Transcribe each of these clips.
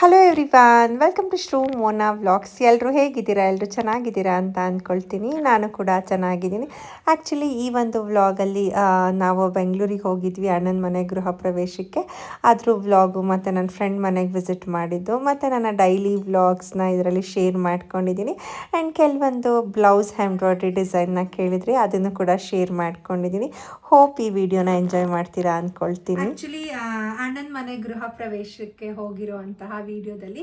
Hello everyone, welcome to Shru Mona vlogs. ಎಲ್ಲರೂ ಹೇಗಿದ್ದೀರಾ? ಎಲ್ಲರೂ ಚೆನ್ನಾಗಿದ್ದೀರಾ ಅಂತ ಅಂದ್ಕೊಳ್ತೀನಿ. ನಾನು ಕೂಡ ಚೆನ್ನಾಗಿದ್ದೀನಿ. ಆ್ಯಕ್ಚುಲಿ ಈ ಒಂದು ವ್ಲಾಗಲ್ಲಿ ನಾವು ಬೆಂಗಳೂರಿಗೆ ಹೋಗಿದ್ವಿ ಅಣ್ಣನ ಮನೆ ಗೃಹ ಪ್ರವೇಶಕ್ಕೆ. ಅದ್ರ ವ್ಲಾಗು ಮತ್ತು ನನ್ನ ಫ್ರೆಂಡ್ ಮನೆಗೆ ವಿಸಿಟ್ ಮಾಡಿದ್ದು ಮತ್ತು ನನ್ನ ಡೈಲಿ ವ್ಲಾಗ್ಸ್ನ ಇದರಲ್ಲಿ ಶೇರ್ ಮಾಡ್ಕೊಂಡಿದ್ದೀನಿ. ಆ್ಯಂಡ್ ಕೆಲವೊಂದು ಬ್ಲೌಸ್ ಎಂಬ್ರಾಯ್ಡ್ರಿ ಡಿಸೈನ್ನ ಕೇಳಿದ್ರಿ, ಅದನ್ನು ಕೂಡ ಶೇರ್ ಮಾಡ್ಕೊಂಡಿದ್ದೀನಿ. ಹೋಪ್ ಈ ವಿಡಿಯೋನ ಎಂಜಾಯ್ ಮಾಡ್ತೀರಾ ಅಂದ್ಕೊಳ್ತೀನಿ. ಆ್ಯಕ್ಚುಲಿ ಅಣ್ಣನ ಮನೆ ಗೃಹ ಪ್ರವೇಶಕ್ಕೆ ಹೋಗಿರುವಂತಹ ವಿಡಿಯೋದಲ್ಲಿ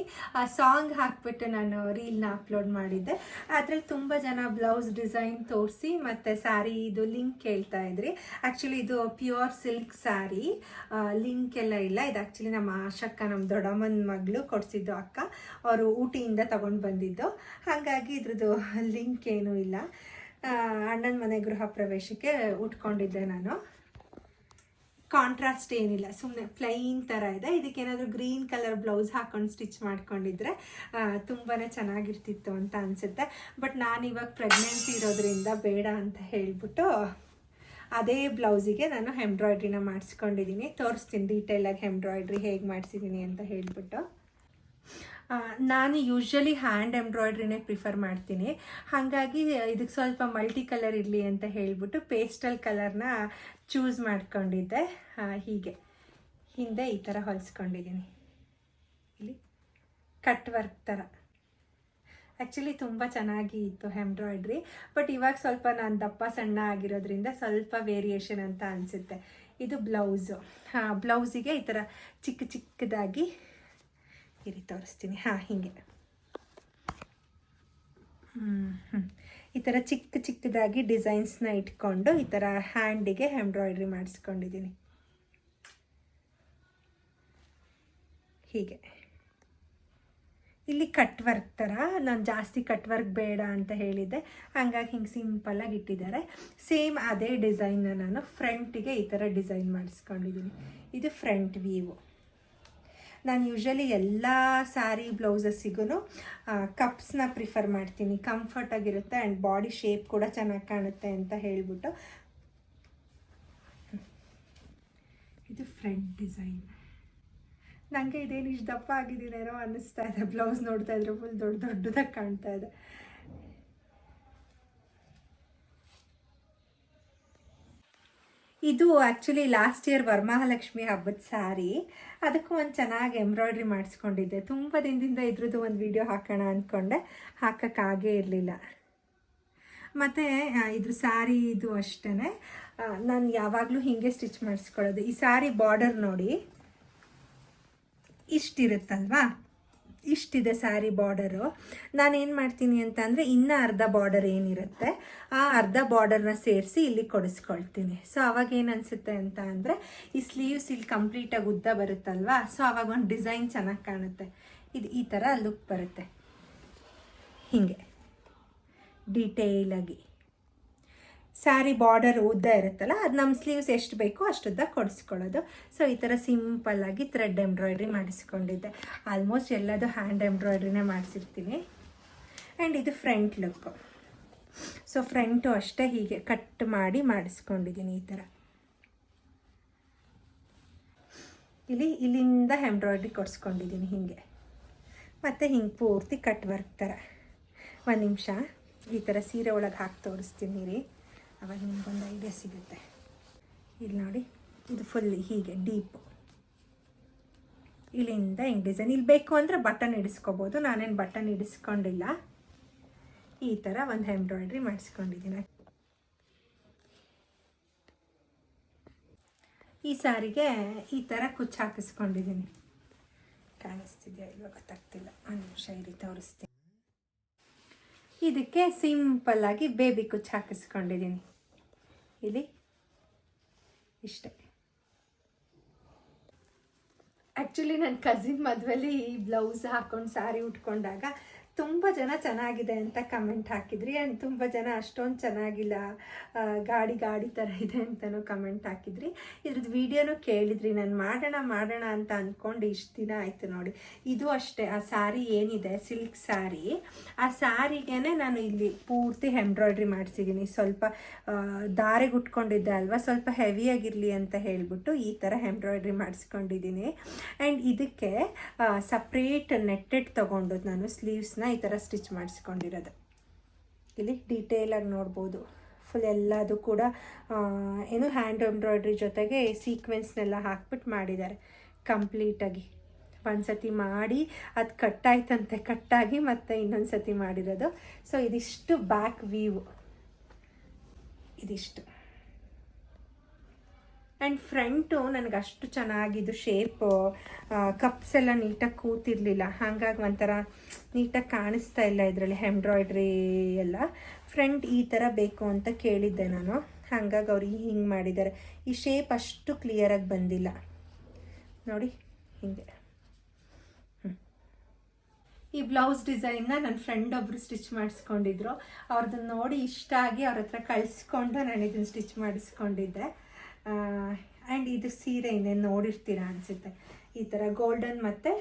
ಸಾಂಗ್ ಹಾಕ್ಬಿಟ್ಟು ನಾನು ರೀಲ್ನ ಅಪ್ಲೋಡ್ ಮಾಡಿದ್ದೆ. ಅದರಲ್ಲಿ ತುಂಬ ಜನ ಬ್ಲೌಸ್ ಡಿಸೈನ್ ತೋರಿಸಿ ಮತ್ತು ಸ್ಯಾರಿ ಇದು ಲಿಂಕ್ ಕೇಳ್ತಾ ಇದ್ರಿ. ಆ್ಯಕ್ಚುಲಿ ಇದು ಪ್ಯೂರ್ ಸಿಲ್ಕ್ ಸ್ಯಾರಿ, ಲಿಂಕ್ ಎಲ್ಲ ಇಲ್ಲ. ಇದು ಆ್ಯಕ್ಚುಲಿ ನಮ್ಮ ಆಶಕ್ಕ, ನಮ್ಮ ದೊಡ್ಡಮ್ಮನ ಮಗಳು ಕೊಡಿಸಿದ್ದು, ಅಕ್ಕ ಅವರು ಊಟಿಯಿಂದ ತಗೊಂಡು ಬಂದಿದ್ದು. ಹಾಗಾಗಿ ಇದ್ರದ್ದು ಲಿಂಕ್ ಏನೂ ಇಲ್ಲ. ಅಣ್ಣನ ಮನೆ ಗೃಹ ಪ್ರವೇಶಕ್ಕೆ ಉಟ್ಕೊಂಡಿದ್ದೆ ನಾನು. ಕಾಂಟ್ರಾಸ್ಟ್ ಏನಿಲ್ಲ, ಸುಮ್ಮನೆ ಪ್ಲೈನ್ ಥರ ಇದೆ. ಇದಕ್ಕೇನಾದರೂ ಗ್ರೀನ್ ಕಲರ್ ಬ್ಲೌಸ್ ಹಾಕೊಂಡು ಸ್ಟಿಚ್ ಮಾಡ್ಕೊಂಡಿದ್ರೆ ತುಂಬಾ ಚೆನ್ನಾಗಿರ್ತಿತ್ತು ಅಂತ ಅನಿಸುತ್ತೆ. ಬಟ್ ನಾನು ಇವಾಗ ಪ್ರೆಗ್ನೆನ್ಸಿ ಇರೋದ್ರಿಂದ ಬೇಡ ಅಂತ ಹೇಳಿಬಿಟ್ಟು ಅದೇ ಬ್ಲೌಸಿಗೆ ನಾನು ಎಂಬ್ರಾಯ್ಡ್ರಿನ ಮಾಡಿಸ್ಕೊಂಡಿದ್ದೀನಿ. ತೋರಿಸ್ತೀನಿ ಡೀಟೇಲಾಗಿ ಎಂಬ್ರಾಯ್ಡ್ರಿ ಹೇಗೆ ಮಾಡಿಸಿದ್ದೀನಿ ಅಂತ ಹೇಳಿಬಿಟ್ಟು. ನಾನು ಯೂಶ್ವಲಿ ಹ್ಯಾಂಡ್ ಎಂಬ್ರಾಯ್ಡ್ರಿನೇ ಪ್ರಿಫರ್ ಮಾಡ್ತೀನಿ. ಹಾಗಾಗಿ ಇದಕ್ಕೆ ಸ್ವಲ್ಪ ಮಲ್ಟಿ ಕಲರ್ ಇರಲಿ ಅಂತ ಹೇಳಿಬಿಟ್ಟು ಪೇಸ್ಟಲ್ ಕಲರ್ನ ಚೂಸ್ ಮಾಡ್ಕೊಂಡಿದ್ದೆ. ಹೀಗೆ ಹಿಂದೆ ಈ ಥರ ಹೊಲಿಸ್ಕೊಂಡಿದ್ದೀನಿ, ಇಲ್ಲಿ ಕಟ್ ವರ್ಕ್ ಥರ. ಆ್ಯಕ್ಚುಲಿ ತುಂಬ ಚೆನ್ನಾಗಿ ಇತ್ತು ಎಂಬ್ರಾಯ್ಡ್ರಿ. ಬಟ್ ಇವಾಗ ಸ್ವಲ್ಪ ನಾನು ದಪ್ಪ ಸಣ್ಣ ಆಗಿರೋದ್ರಿಂದ ಸ್ವಲ್ಪ ವೇರಿಯೇಷನ್ ಅಂತ ಅನಿಸುತ್ತೆ. ಇದು ಬ್ಲೌಸು. ಬ್ಲೌಸಿಗೆ ಈ ಥರ ಚಿಕ್ಕ ಚಿಕ್ಕದಾಗಿ ಇರಿ ತೋರಿಸ್ತೀನಿ. ಹೀಗೆ ಈ ಥರ ಚಿಕ್ಕ ಚಿಕ್ಕದಾಗಿ ಡಿಸೈನ್ಸ್ನ ಇಟ್ಕೊಂಡು ಈ ಥರ ಹ್ಯಾಂಡಿಗೆ ಎಂಬ್ರಾಯ್ಡ್ರಿ ಮಾಡಿಸ್ಕೊಂಡಿದ್ದೀನಿ. ಹೀಗೆ ಇಲ್ಲಿ ಕಟ್ ವರ್ಕ್ ಥರ. ನಾನು ಜಾಸ್ತಿ ಕಟ್ ವರ್ಕ್ ಬೇಡ ಅಂತ ಹೇಳಿದ್ದೆ, ಹಾಗಾಗಿ ಹಿಂಗೆ ಸಿಂಪಲ್ಲಾಗಿ ಇಟ್ಟಿದ್ದಾರೆ. ಸೇಮ್ ಅದೇ ಡಿಸೈನ್ನ ನಾನು ಫ್ರಂಟಿಗೆ ಈ ಥರ ಡಿಸೈನ್ ಮಾಡಿಸ್ಕೊಂಡಿದ್ದೀನಿ. ಇದು ಫ್ರಂಟ್ ವ್ಯೂ. ನಾನು ಯೂಶ್ವಲಿ ಎಲ್ಲ ಸ್ಯಾರಿ ಬ್ಲೌಸಸ್ಸಿಗೂ ಕಪ್ಸ್ನ ಪ್ರಿಫರ್ ಮಾಡ್ತೀನಿ. ಕಂಫರ್ಟಾಗಿರುತ್ತೆ ಆ್ಯಂಡ್ ಬಾಡಿ ಶೇಪ್ ಕೂಡ ಚೆನ್ನಾಗಿ ಕಾಣುತ್ತೆ ಅಂತ ಹೇಳಿಬಿಟ್ಟು. ಇದು ಫ್ರಂಟ್ ಡಿಸೈನ್. ನನಗೆ ಇದೇನು ಇಷ್ಟು ದಪ್ಪ ಆಗಿದ್ದೀನೇನೋ ಅನ್ನಿಸ್ತಾ ಇದೆ. ಬ್ಲೌಸ್ ನೋಡ್ತಾ ಇದ್ರೆ ಫುಲ್ ದೊಡ್ಡದಾಗಿ ಕಾಣ್ತಾ ಇದೆ. ಇದು ಆ್ಯಕ್ಚುಲಿ ಲಾಸ್ಟ್ ಇಯರ್ ವರಮಹಾಲಕ್ಷ್ಮಿ ಹಬ್ಬದ ಸ್ಯಾರಿ. ಅದಕ್ಕೂ ಒಂದು ಚೆನ್ನಾಗಿ ಎಂಬ್ರಾಯ್ಡ್ರಿ ಮಾಡಿಸ್ಕೊಂಡಿದ್ದೆ. ತುಂಬ ದಿನದಿಂದ ಇದ್ರದ್ದು ಒಂದು ವಿಡಿಯೋ ಹಾಕೋಣ ಅಂದ್ಕೊಂಡೆ, ಹಾಕೋಕ್ಕಾಗೇ ಇರಲಿಲ್ಲ. ಮತ್ತು ಇದ್ರ ಸ್ಯಾರಿ ಇದು ಅಷ್ಟೇ, ನಾನು ಯಾವಾಗಲೂ ಹೀಗೆ ಸ್ಟಿಚ್ ಮಾಡಿಸ್ಕೊಳ್ಳೋದು. ಈ ಸ್ಯಾರಿ ಬಾರ್ಡರ್ ನೋಡಿ ಇಷ್ಟಿರುತ್ತಲ್ವಾ, ಇಷ್ಟಿದೆ ಸ್ಯಾರಿ ಬಾರ್ಡರು. ನಾನೇನು ಮಾಡ್ತೀನಿ ಅಂತ ಅಂದರೆ ಇನ್ನೂ ಅರ್ಧ ಬಾರ್ಡರ್ ಏನಿರುತ್ತೆ ಆ ಅರ್ಧ ಬಾರ್ಡರ್ನ ಸೇರಿಸಿ ಇಲ್ಲಿ ಕೊಡಿಸ್ಕೊಳ್ತೀನಿ. ಸೊ ಅವಾಗ ಏನು ಅನಿಸುತ್ತೆ ಅಂತ ಅಂದರೆ ಈ ಸ್ಲೀವ್ಸ್ ಇಲ್ಲಿ ಕಂಪ್ಲೀಟಾಗಿ ಉದ್ದ ಬರುತ್ತಲ್ವಾ, ಸೊ ಅವಾಗ ಒಂದು ಡಿಸೈನ್ ಚೆನ್ನಾಗಿ ಕಾಣುತ್ತೆ. ಇದು ಈ ಥರ ಲುಕ್ ಬರುತ್ತೆ. ಹೀಗೆ ಡೀಟೇಲಾಗಿ ಸ್ಯಾರಿ ಬಾರ್ಡರ್ ಉದ್ದ ಇರುತ್ತಲ್ಲ, ಅದು ನಮ್ಮ ಸ್ಲೀವ್ಸ್ ಎಷ್ಟು ಬೇಕೋ ಅಷ್ಟುದ್ದ ಕೊಡಿಸ್ಕೊಳ್ಳೋದು. ಸೊ ಈ ಥರ ಸಿಂಪಲ್ಲಾಗಿ ಥ್ರೆಡ್ ಎಂಬ್ರಾಯ್ಡ್ರಿ ಮಾಡಿಸ್ಕೊಂಡಿದ್ದೆ. ಆಲ್ಮೋಸ್ಟ್ ಎಲ್ಲದು ಹ್ಯಾಂಡ್ ಎಂಬ್ರಾಯ್ಡ್ರಿನೇ ಮಾಡಿಸಿರ್ತೀನಿ. ಆ್ಯಂಡ್ ಇದು ಫ್ರಂಟ್ ಲುಕ್ಕು. ಸೊ ಫ್ರಂಟು ಅಷ್ಟೇ ಹೀಗೆ ಕಟ್ ಮಾಡಿ ಮಾಡಿಸ್ಕೊಂಡಿದ್ದೀನಿ ಈ ಥರ. ಇಲ್ಲಿಂದ ಎಂಬ್ರಾಯ್ಡ್ರಿ ಕೊಡಿಸ್ಕೊಂಡಿದ್ದೀನಿ ಹೀಗೆ. ಮತ್ತು ಹಿಂಗೆ ಪೂರ್ತಿ ಕಟ್ ವರ್ಕ್ ಥರ. ಒಂದು ನಿಮಿಷ ಈ ಥರ ಸೀರೆ ಒಳಗೆ ಹಾಕಿ ತೋರಿಸ್ತೀನಿ ರೀ, ಅವಾಗ ನಿಮ್ಗೊಂದು ಐಡಿಯಾ ಸಿಗುತ್ತೆ. ಇಲ್ಲಿ ನೋಡಿ, ಇದು ಫುಲ್ ಹೀಗೆ ಡೀಪು. ಇಲ್ಲಿಂದ ಹಿಂಗೆ ಡಿಸೈನ್. ಇಲ್ಲಿ ಬೇಕು ಅಂದರೆ ಬಟನ್ ಇಡಿಸ್ಕೋಬೋದು. ನಾನೇನು ಬಟನ್ ಇಡಿಸ್ಕೊಂಡಿಲ್ಲ. ಈ ಥರ ಒಂದು ಎಂಬ್ರಾಯ್ಡ್ರಿ ಮಾಡಿಸ್ಕೊಂಡಿದ್ದೀನಿ. ಈ ಸ್ಯಾರಿಗೆ ಈ ಥರ ಕುಚ್ಚು ಹಾಕಿಸ್ಕೊಂಡಿದ್ದೀನಿ. ಕಾಣಿಸ್ತಿದೆಯಾ ಇವಾಗ ಗೊತ್ತಾಗ್ತಿಲ್ಲ, ಒಂದು ನಿಮಿಷ ಇರಿ ತೋರಿಸ್ತೀನಿ. ಇದಕ್ಕೆ ಸಿಂಪಲ್ಲಾಗಿ ಬೇಬಿ ಕುಚ್ಚು ಹಾಕಿಸ್ಕೊಂಡಿದ್ದೀನಿ. ಇಲ್ಲಿ ಇಷ್ಟೇ. ಆ್ಯಕ್ಚುಲಿ ನನ್ನ ಕಸಿನ್ ಮದುವೆಲಿ ಈ ಬ್ಲೌಸ್ ಹಾಕ್ಕೊಂಡು ಸ್ಯಾರಿ ಉಟ್ಕೊಂಡಾಗ ತುಂಬ ಜನ ಚೆನ್ನಾಗಿದೆ ಅಂತ ಕಮೆಂಟ್ ಹಾಕಿದ್ರಿ. ಆ್ಯಂಡ್ ತುಂಬ ಜನ ಅಷ್ಟೊಂದು ಚೆನ್ನಾಗಿಲ್ಲ, ಗಾಡಿ ಥರ ಇದೆ ಅಂತಲೂ ಕಮೆಂಟ್ ಹಾಕಿದ್ರಿ. ಇದ್ರದ್ದು ವೀಡಿಯೋನೂ ಕೇಳಿದ್ರಿ. ನಾನು ಮಾಡೋಣ ಅಂತ ಅಂದ್ಕೊಂಡು ಇಷ್ಟು ದಿನ ಆಯಿತು ನೋಡಿ. ಇದು ಅಷ್ಟೇ, ಆ ಸ್ಯಾರಿ ಏನಿದೆ ಸಿಲ್ಕ್ ಸ್ಯಾರಿ, ಆ ಸ್ಯಾರಿಗೇ ನಾನು ಇಲ್ಲಿ ಪೂರ್ತಿ ಎಂಬ್ರಾಯ್ಡ್ರಿ ಮಾಡಿಸಿದ್ದೀನಿ. ಸ್ವಲ್ಪ ದಾರೆಗೆ ಉಟ್ಕೊಂಡಿದ್ದೆ ಅಲ್ವಾ, ಸ್ವಲ್ಪ ಹೆವಿಯಾಗಿರಲಿ ಅಂತ ಹೇಳಿಬಿಟ್ಟು ಈ ಥರ ಎಂಬ್ರಾಯ್ಡ್ರಿ ಮಾಡಿಸ್ಕೊಂಡಿದ್ದೀನಿ. ಆ್ಯಂಡ್ ಇದಕ್ಕೆ ಸಪ್ರೇಟ್ ನೆಟ್ಟೆಡ್ ತೊಗೊಂಡು ನಾನು ಸ್ಲೀವ್ಸ್ನ ಈ ಥರ ಸ್ಟಿಚ್ ಮಾಡಿಸ್ಕೊಂಡಿರೋದು. ಇಲ್ಲಿ ಡೀಟೇಲಾಗಿ ನೋಡ್ಬೋದು. ಫುಲ್ ಎಲ್ಲದು ಕೂಡ ಏನು ಹ್ಯಾಂಡ್ ಎಂಬ್ರಾಯ್ಡ್ರಿ ಜೊತೆಗೆ ಸೀಕ್ವೆನ್ಸ್ನೆಲ್ಲ ಹಾಕ್ಬಿಟ್ಟು ಮಾಡಿದ್ದಾರೆ ಕಂಪ್ಲೀಟಾಗಿ. ಒಂದು ಸತಿ ಮಾಡಿ ಅದು ಕಟ್ಟಾಗಿ ಮತ್ತು ಇನ್ನೊಂದು ಸತಿ ಮಾಡಿರೋದು. ಸೊ ಇದಿಷ್ಟು ಬ್ಯಾಕ್ ವೀವ್, ಇದಿಷ್ಟು. ಆ್ಯಂಡ್ ಫ್ರಂಟು ನನಗೆ ಅಷ್ಟು ಚೆನ್ನಾಗಿದ್ದು ಶೇಪು, ಕಪ್ಸ್ ಎಲ್ಲ ನೀಟಾಗಿ ಕೂತಿರ್ಲಿಲ್ಲ, ಹಾಗಾಗಿ ಒಂಥರ ನೀಟಾಗಿ ಕಾಣಿಸ್ತಾ ಇಲ್ಲ ಇದರಲ್ಲಿ ಎಂಬ್ರಾಯ್ಡ್ರಿ ಎಲ್ಲ. ಫ್ರಂಟ್ ಈ ಥರ ಬೇಕು ಅಂತ ಕೇಳಿದ್ದೆ ನಾನು, ಹಾಗಾಗಿ ಅವ್ರು ಹಿಂಗೆ ಮಾಡಿದ್ದಾರೆ. ಈ ಶೇಪ್ ಅಷ್ಟು ಕ್ಲಿಯರಾಗಿ ಬಂದಿಲ್ಲ ನೋಡಿ, ಹೀಗೆ. ಈ ಬ್ಲೌಸ್ ಡಿಸೈನ್ನ ನನ್ನ ಫ್ರೆಂಡ್ ಒಬ್ಬರು ಸ್ಟಿಚ್ ಮಾಡಿಸ್ಕೊಂಡಿದ್ರು. ಅವ್ರದ್ದನ್ನು ನೋಡಿ ಇಷ್ಟ ಆಗಿ ಅವ್ರ ಹತ್ರ ಕಳಿಸ್ಕೊಂಡು ನಾನು ಇದನ್ನು ಸ್ಟಿಚ್ ಮಾಡಿಸ್ಕೊಂಡಿದ್ದೆ. ಆ್ಯಂಡ್ ಇದು ಸೀರೆ ಇನ್ನೇನು ನೋಡಿರ್ತೀರ ಅನಿಸುತ್ತೆ. ಈ ಥರ ಗೋಲ್ಡನ್ ಮತ್ತು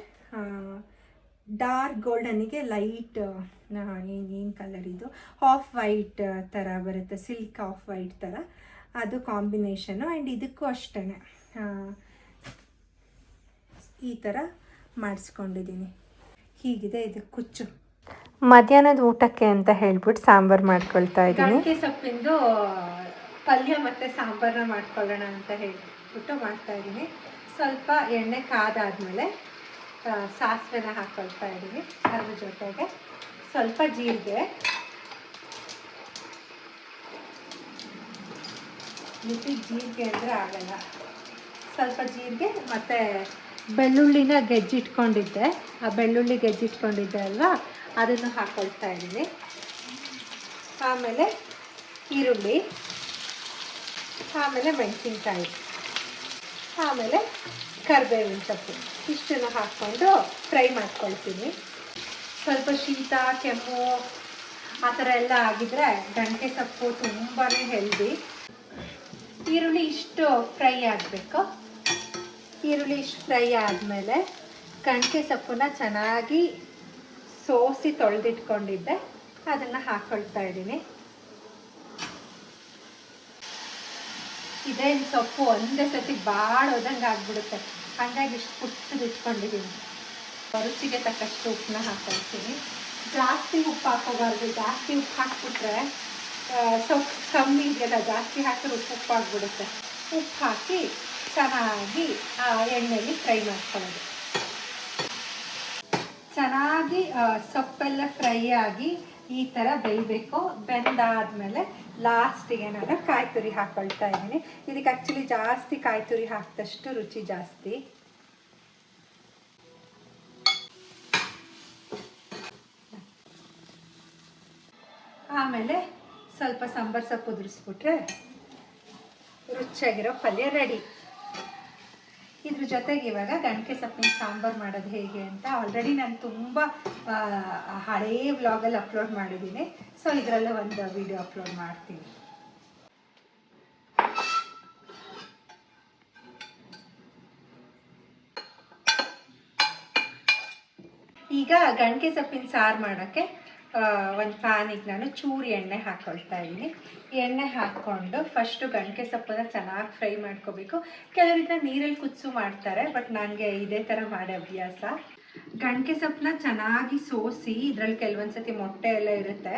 ಡಾರ್ಕ್ ಗೋಲ್ಡನಿಗೆ ಲೈಟ್ ಏನು ಕಲರ್ ಇದು, ಆಫ್ ವೈಟ್ ಥರ ಬರುತ್ತೆ, ಸಿಲ್ಕ್ ಆಫ್ ವೈಟ್ ಥರ, ಅದು ಕಾಂಬಿನೇಷನು. ಆ್ಯಂಡ್ ಇದಕ್ಕೂ ಅಷ್ಟೇ ಈ ಥರ ಮಾಡಿಸ್ಕೊಂಡಿದ್ದೀನಿ. ಹೀಗಿದೆ ಇದು ಕುಚ್ಚು. ಮಧ್ಯಾಹ್ನದ ಊಟಕ್ಕೆ ಅಂತ ಹೇಳ್ಬಿಟ್ಟು ಸಾಂಬಾರು ಮಾಡ್ಕೊಳ್ತಾ ಇದ್ದೀನಿ. ಗಂಟೆ ಸೊಪ್ಪಿಂದು ಪಲ್ಯ ಮತ್ತು ಸಾಂಬಾರನ್ನ ಮಾಡ್ಕೊಳ್ಳೋಣ ಅಂತ ಹೇಳ್ಬಿಟ್ಟು ಮಾಡ್ತಾಯಿದ್ದೀನಿ. ಸ್ವಲ್ಪ ಎಣ್ಣೆ ಕಾದಾದಮೇಲೆ ಸಾಸಿವೆನ ಹಾಕ್ಕೊಳ್ತಾ ಇದ್ದೀನಿ. ಅದ್ರ ಜೊತೆಗೆ ಸ್ವಲ್ಪ ಜೀರಿಗೆ, ಜೀರಿಗೆ ಅಂದರೆ ಆಗಲ್ಲ, ಸ್ವಲ್ಪ ಜೀರಿಗೆ ಮತ್ತು ಬೆಳ್ಳುಳ್ಳಿನ ಗೆಜ್ಜಿಟ್ಕೊಂಡಿದ್ದೆ, ಆ ಬೆಳ್ಳುಳ್ಳಿ ಗೆಜ್ಜಿಟ್ಕೊಂಡಿದ್ದೆ ಅಲ್ವಾ, ಅದನ್ನು ಹಾಕ್ಕೊಳ್ತಾ ಇದ್ದೀನಿ. ಆಮೇಲೆ ಈರುಳ್ಳಿ, ಆಮೇಲೆ ಮೆಣಸಿನ್ಕಾಯಿ, ಆಮೇಲೆ ಕರಿಬೇವಿನ ಸೊಪ್ಪು, ಇಷ್ಟನ್ನು ಹಾಕ್ಕೊಂಡು ಫ್ರೈ ಮಾಡ್ಕೊಳ್ತೀನಿ. ಸ್ವಲ್ಪ ಶೀತ ಕೆಮ್ಮು ಆ ಥರ ಎಲ್ಲ ಆಗಿದ್ರೆ ಗಂಟೆ ಸೊಪ್ಪು ತುಂಬಾ ಹೆಲ್ದಿ. ಈರುಳ್ಳಿ ಇಷ್ಟು ಫ್ರೈ ಆಗಬೇಕು. ಈರುಳ್ಳಿ ಇಷ್ಟು ಫ್ರೈ ಆದಮೇಲೆ ಗಂಟೆ ಸೊಪ್ಪನ್ನ ಚೆನ್ನಾಗಿ ಸೋಸಿ ತೊಳೆದಿಟ್ಕೊಂಡಿದ್ದೆ, ಅದನ್ನು ಹಾಕ್ಕೊಳ್ತಾ ಇದ್ದೀನಿ. ಇದೇನು ಸೊಪ್ಪು ಒಂದೇ ಸತಿ ಭಾಳ ಹೋದಂಗೆ ಆಗ್ಬಿಡುತ್ತೆ, ಹಾಗಾಗಿ ಇಷ್ಟು ಪುಟ್ಟದು ಇಟ್ಕೊಂಡಿದ್ದೀನಿ. ರುಚಿಗೆ ತಕ್ಕಷ್ಟು ಉಪ್ಪನ್ನ ಹಾಕ್ಕೊಳ್ತೀನಿ. ಜಾಸ್ತಿ ಉಪ್ಪು ಹಾಕೋಬಾರ್ದು, ಜಾಸ್ತಿ ಉಪ್ಪು ಹಾಕ್ಬಿಟ್ರೆ ಸೊಪ್ಪು ಕಮ್ಮಿ ಇದೆಯಲ್ಲ, ಜಾಸ್ತಿ ಹಾಕಿದ್ರೆ ಉಪ್ಪು ಆಗಿಬಿಡುತ್ತೆ. ಉಪ್ಪು ಹಾಕಿ ಚೆನ್ನಾಗಿ ಎಣ್ಣೆಯಲ್ಲಿ ಫ್ರೈ ಮಾಡ್ಕೊಳ್ಳೋದು. ಚೆನ್ನಾಗಿ ಸೊಪ್ಪೆಲ್ಲ ಫ್ರೈ ಆಗಿ ಈ ಥರ ಬೇಯಬೇಕು. ಬೆಂದಾದ್ಮೇಲೆ ಲಾಸ್ಟಿಗೆ ನಾನು ಕಾಯಿ ತುರಿ ಹಾಕ್ಕೊಳ್ತಾ ಇದ್ದೀನಿ. ಇದಕ್ಕೆ ಆ್ಯಕ್ಚುಲಿ ಜಾಸ್ತಿ ಕಾಯಿ ತುರಿ ಹಾಕಿದಷ್ಟು ರುಚಿ ಜಾಸ್ತಿ. ಆಮೇಲೆ ಸ್ವಲ್ಪ ಸಾಂಬಾರು ಸೊಪ್ಪು ಉದುರಿಸ್ಬಿಟ್ರೆ ರುಚಿಯಾಗಿರೋ ಪಲ್ಯ ರೆಡಿ. ಇದ್ರ ಜೊತೆಗೆ ಇವಾಗ ಗಂಟೆ ಸೊಪ್ಪಿನ ಸಾಂಬಾರು ಮಾಡೋದು ಹೇಗೆ ಅಂತ ಆಲ್ರೆಡಿ ನಾನು ತುಂಬ ಹಳೇ ವ್ಲಾಗಲ್ಲಿ ಅಪ್ಲೋಡ್ ಮಾಡಿದ್ದೀನಿ. ಸೊ ಇದರಲ್ಲೂ ಒಂದು ವಿಡಿಯೋ ಅಪ್ಲೋಡ್ ಮಾಡ್ತೀನಿ. ಈಗ ಗಂಟೆ ಸೊಪ್ಪಿನ ಸಾರು ಮಾಡೋಕ್ಕೆ ಒಂದು ಪ್ಯಾನಿಗೆ ನಾನು ಚೂರು ಎಣ್ಣೆ ಹಾಕ್ಕೊಳ್ತಾ ಇದ್ದೀನಿ. ಎಣ್ಣೆ ಹಾಕ್ಕೊಂಡು ಫಸ್ಟು ಗಂಟೆ ಸೊಪ್ಪನ್ನ ಚೆನ್ನಾಗಿ ಫ್ರೈ ಮಾಡ್ಕೋಬೇಕು. ಕೆಲವರಿಂದ ನೀರಲ್ಲಿ ಕುದಿಸು ಮಾಡ್ತಾರೆ, ಬಟ್ ನನಗೆ ಇದೇ ಥರ ಮಾಡೋ ಅಭ್ಯಾಸ. ಗಂಟೆ ಸೊಪ್ಪನ್ನ ಚೆನ್ನಾಗಿ ಸೋಸಿ, ಇದರಲ್ಲಿ ಕೆಲವೊಂದ್ಸತಿ ಮೊಟ್ಟೆ ಎಲ್ಲ ಇರುತ್ತೆ.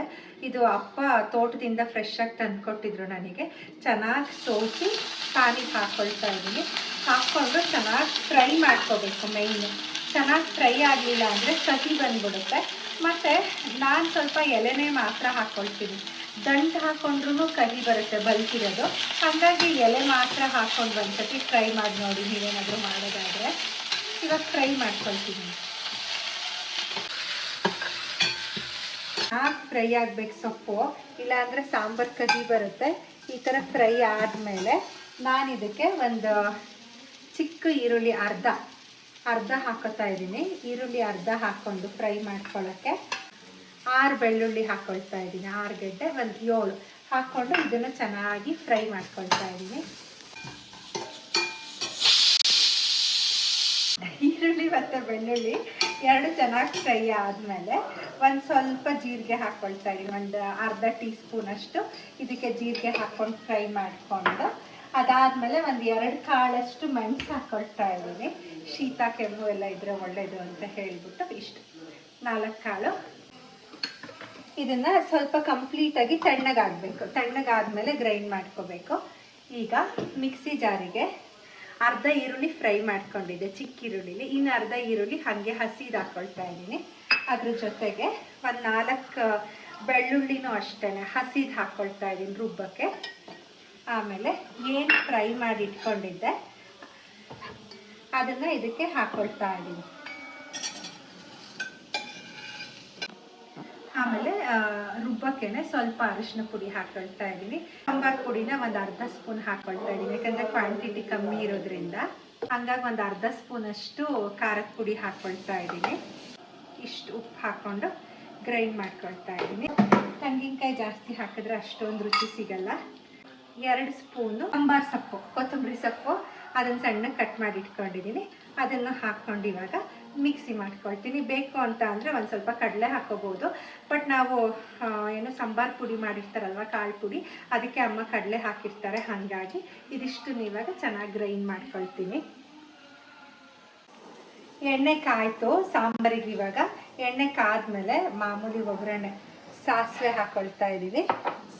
ಇದು ಅಪ್ಪ ತೋಟದಿಂದ ಫ್ರೆಶ್ ಆಗಿ ತಂದುಕೊಟ್ಟಿದ್ರು ನನಗೆ. ಚೆನ್ನಾಗಿ ಸೋಸಿ ಪ್ಯಾನಿಗೆ ಹಾಕ್ಕೊಳ್ತಾ ಇದ್ದೀನಿ. ಹಾಕ್ಕೊಂಡು ಚೆನ್ನಾಗಿ ಫ್ರೈ ಮಾಡ್ಕೋಬೇಕು. ಮೇಯ್ನು ಚೆನ್ನಾಗಿ ಫ್ರೈ ಆಗಲಿಲ್ಲ ಅಂದರೆ ಕಹಿ ಬಂದ್ಬಿಡುತ್ತೆ. ಮತ್ತು ನಾನು ಸ್ವಲ್ಪ ಎಲೆನೇ ಮಾತ್ರ ಹಾಕ್ಕೊಳ್ತೀನಿ. ದಂಟು ಹಾಕ್ಕೊಂಡ್ರೂ ಕಹಿ ಬರುತ್ತೆ ಬಲ್ಕಿರೋದು, ಹಾಗಾಗಿ ಎಲೆ ಮಾತ್ರ ಹಾಕ್ಕೊಂಡು ಒಂದ್ಸತಿ ಫ್ರೈ ಮಾಡಿ ನೋಡಿ ನೀವೇನಾದರೂ ಮಾಡೋದಾದರೆ. ಇವಾಗ ಫ್ರೈ ಮಾಡ್ಕೊಳ್ತೀನಿ. ಫ್ರೈ ಆಗಬೇಕು ಸೊಪ್ಪು, ಇಲ್ಲಾಂದರೆ ಸಾಂಬಾರು ಕಹಿ ಬರುತ್ತೆ. ಈ ಥರ ಫ್ರೈ ಆದಮೇಲೆ ನಾನು ಇದಕ್ಕೆ ಒಂದು ಚಿಕ್ಕ ಈರುಳ್ಳಿ ಅರ್ಧ ಹಾಕೋತಾ ಇದ್ದೀನಿ. ಈರುಳ್ಳಿ ಅರ್ಧ ಹಾಕ್ಕೊಂಡು ಫ್ರೈ ಮಾಡ್ಕೊಳ್ಳೋಕ್ಕೆ 6 ಬೆಳ್ಳುಳ್ಳಿ ಹಾಕ್ಕೊಳ್ತಾ ಇದ್ದೀನಿ, 6 ಗೆಡ್ಡೆ, ಒಂದು 7 ಹಾಕ್ಕೊಂಡು ಇದನ್ನು ಚೆನ್ನಾಗಿ ಫ್ರೈ ಮಾಡ್ಕೊಳ್ತಾ ಇದ್ದೀನಿ. ಈರುಳ್ಳಿ ಮತ್ತು ಬೆಳ್ಳುಳ್ಳಿ ಎರಡು ಚೆನ್ನಾಗಿ ಫ್ರೈ ಆದಮೇಲೆ ಒಂದು ಸ್ವಲ್ಪ ಜೀರಿಗೆ ಹಾಕ್ಕೊಳ್ತಾ ಇದ್ದೀನಿ, ಒಂದು ಅರ್ಧ ಟೀ ಸ್ಪೂನಷ್ಟು ಇದಕ್ಕೆ ಜೀರಿಗೆ ಹಾಕ್ಕೊಂಡು ಫ್ರೈ ಮಾಡಿಕೊಂಡು ಅದಾದಮೇಲೆ ಒಂದು 2 ಕಾಳಷ್ಟು ಮೆಣಸು ಹಾಕ್ಕೊಳ್ತಾ ಇದ್ದೀನಿ. ಶೀತ ಕೆಮ್ಮು ಎಲ್ಲ ಇದ್ದರೆ ಒಳ್ಳೆಯದು ಅಂತ ಹೇಳಿಬಿಟ್ಟು ಇಷ್ಟು 4 ಕಾಳು. ಇದನ್ನು ಸ್ವಲ್ಪ ಕಂಪ್ಲೀಟಾಗಿ ತಣ್ಣಗಾಗಬೇಕು. ತಣ್ಣಗಾದ್ಮೇಲೆ ಗ್ರೈಂಡ್ ಮಾಡ್ಕೋಬೇಕು. ಈಗ ಮಿಕ್ಸಿ ಜಾರಿಗೆ ಅರ್ಧ ಈರುಳ್ಳಿ ಫ್ರೈ ಮಾಡ್ಕೊಂಡಿದ್ದೆ, ಚಿಕ್ಕ ಈರುಳ್ಳಿಲಿ. ಇನ್ನು ಅರ್ಧ ಈರುಳ್ಳಿ ಹಾಗೆ ಹಸಿದು ಹಾಕ್ಕೊಳ್ತಾ ಇದ್ದೀನಿ. ಅದ್ರ ಜೊತೆಗೆ ಒಂದು 4 ಬೆಳ್ಳುಳ್ಳಿನೂ ಅಷ್ಟೇ ಹಸಿದು ಹಾಕ್ಕೊಳ್ತಾ ಇದ್ದೀನಿ ರುಬ್ಬಕ್ಕೆ. ಆಮೇಲೆ ಏನು ಫ್ರೈ ಮಾಡಿ ಇಟ್ಕೊಂಡಿದ್ದೆ ಅದನ್ನು ಇದಕ್ಕೆ ಹಾಕ್ಕೊಳ್ತಾ ಇದ್ದೀನಿ. ಆಮೇಲೆ ರುಬ್ಬಕ್ಕೇನೆ ಸ್ವಲ್ಪ ಅರಿಶಿನ ಪುಡಿ ಹಾಕ್ಕೊಳ್ತಾ ಇದ್ದೀನಿ. ಸಾಂಬಾರು ಪುಡಿನ ಒಂದು ಅರ್ಧ ಸ್ಪೂನ್ ಹಾಕ್ಕೊಳ್ತಾ ಇದ್ದೀನಿ, ಯಾಕಂದರೆ ಕ್ವಾಂಟಿಟಿ ಕಮ್ಮಿ ಇರೋದ್ರಿಂದ. ಹಂಗಾಗಿ ಒಂದು ಅರ್ಧ ಸ್ಪೂನಷ್ಟು ಖಾರದ ಪುಡಿ ಹಾಕ್ಕೊಳ್ತಾ ಇದ್ದೀನಿ. ಇಷ್ಟು ಉಪ್ಪು ಹಾಕ್ಕೊಂಡು ಗ್ರೈಂಡ್ ಮಾಡ್ಕೊಳ್ತಾ ಇದ್ದೀನಿ. ತೆಂಗಿನಕಾಯಿ ಜಾಸ್ತಿ ಹಾಕಿದ್ರೆ ಅಷ್ಟೊಂದು ರುಚಿ ಸಿಗಲ್ಲ. 2 ಸ್ಪೂನು ಸಾಂಬಾರು ಸೊಪ್ಪು, ಕೊತ್ತಂಬರಿ ಸೊಪ್ಪು, ಅದನ್ನು ಸಣ್ಣಗೆ ಕಟ್ ಮಾಡಿ ಇಟ್ಕೊಂಡಿದ್ದೀನಿ. ಅದನ್ನು ಹಾಕ್ಕೊಂಡು ಇವಾಗ ಮಿಕ್ಸಿ ಮಾಡ್ಕೊಳ್ತೀನಿ. ಬೇಕು ಅಂತ ಅಂದರೆ ಒಂದು ಸ್ವಲ್ಪ ಕಡಲೆ ಹಾಕೋಬೋದು, ಬಟ್ ನಾವು ಏನು ಸಾಂಬಾರು ಪುಡಿ ಮಾಡಿರ್ತಾರಲ್ವ, ಕಾಳು ಪುಡಿ, ಅದಕ್ಕೆ ಅಮ್ಮ ಕಡಲೆ ಹಾಕಿರ್ತಾರೆ. ಹಾಗಾಗಿ ಇದಿಷ್ಟು ಇವಾಗ ಚೆನ್ನಾಗಿ ಗ್ರೈಂಡ್ ಮಾಡ್ಕೊಳ್ತೀನಿ. ಎಣ್ಣೆ ಕಾಯ್ತು ಸಾಂಬಾರಿಗೆ. ಇವಾಗ ಎಣ್ಣೆ ಕಾದ್ಮೇಲೆ ಮಾಮೂಲಿ ಒಗ್ಗರಣೆ ಸಾಸಿವೆ ಹಾಕ್ಕೊಳ್ತಾ ಇದ್ದೀನಿ.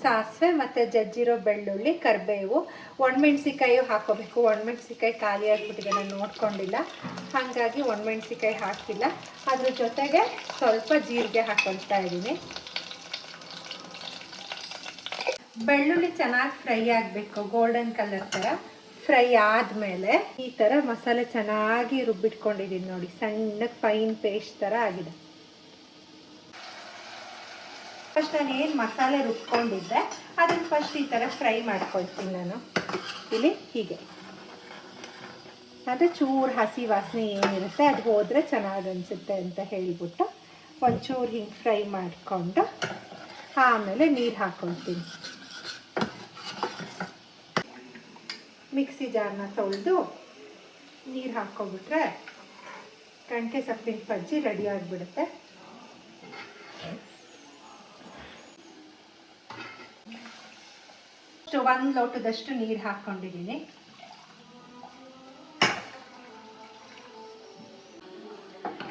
ಸಾಸಿವೆ ಮತ್ತು ಜಜ್ಜಿರೋ ಬೆಳ್ಳುಳ್ಳಿ, ಕರಿಬೇವು, ಒಣಮೆಣ್ಸಿಕಾಯಿ ಹಾಕೋಬೇಕು. ಒಣಮೆಣ್ಸಿಕಾಯಿ ಖಾಲಿ ಆಗಿಬಿಟ್ಟಿದೆ, ನಾನು ನೋಡ್ಕೊಂಡಿಲ್ಲ, ಹಾಗಾಗಿ ಒಣಮೆಣ್ಸಿಕಾಯಿ ಹಾಕಿಲ್ಲ. ಅದ್ರ ಜೊತೆಗೆ ಸ್ವಲ್ಪ ಜೀರಿಗೆ ಹಾಕ್ಕೊಳ್ತಾ ಇದ್ದೀನಿ. ಬೆಳ್ಳುಳ್ಳಿ ಚೆನ್ನಾಗಿ ಫ್ರೈ ಆಗಬೇಕು, ಗೋಲ್ಡನ್ ಕಲರ್ ಥರ ಫ್ರೈ ಆದಮೇಲೆ ಈ ಥರ ಮಸಾಲೆ ಚೆನ್ನಾಗಿ ರುಬ್ಬಿಟ್ಕೊಂಡಿದ್ದೀನಿ ನೋಡಿ, ಸಣ್ಣಗೆ ಫೈನ್ ಪೇಸ್ಟ್ ಥರ ಆಗಿದೆ. ಫಸ್ಟ್ ನಾನು ಏನು ಮಸಾಲೆ ರುಬ್ಕೊಂಡಿದ್ದೆ ಅದನ್ನು ಫಸ್ಟ್ ಈ ಥರ ಫ್ರೈ ಮಾಡ್ಕೊಳ್ತೀನಿ ನಾನು ಇಲ್ಲಿ. ಹೀಗೆ ಅದು ಚೂರು ಹಸಿ ವಾಸನೆ ಏನಿರುತ್ತೆ ಅದು ಹೋದರೆ ಚೆನ್ನಾಗಿ ಅನಿಸುತ್ತೆ ಅಂತ ಹೇಳಿಬಿಟ್ಟು ಒಂಚೂರು ಹಿಂಗೆ ಫ್ರೈ ಮಾಡಿಕೊಂಡು ಆಮೇಲೆ ನೀರು ಹಾಕ್ಕೊಳ್ತೀನಿ. ಮಿಕ್ಸಿ ಜಾರ್ನ ತೊಳೆದು ನೀರು ಹಾಕ್ಕೊಬಿಟ್ರೆ ಗಂಟೆ ಸೊಪ್ಪಿನ ಬಜ್ಜಿ ರೆಡಿ ಆಗಿಬಿಡುತ್ತೆ. ಒಂದು ಲೋಟದಷ್ಟು ನೀರು ಹಾಕ್ಕೊಂಡಿದ್ದೀನಿ.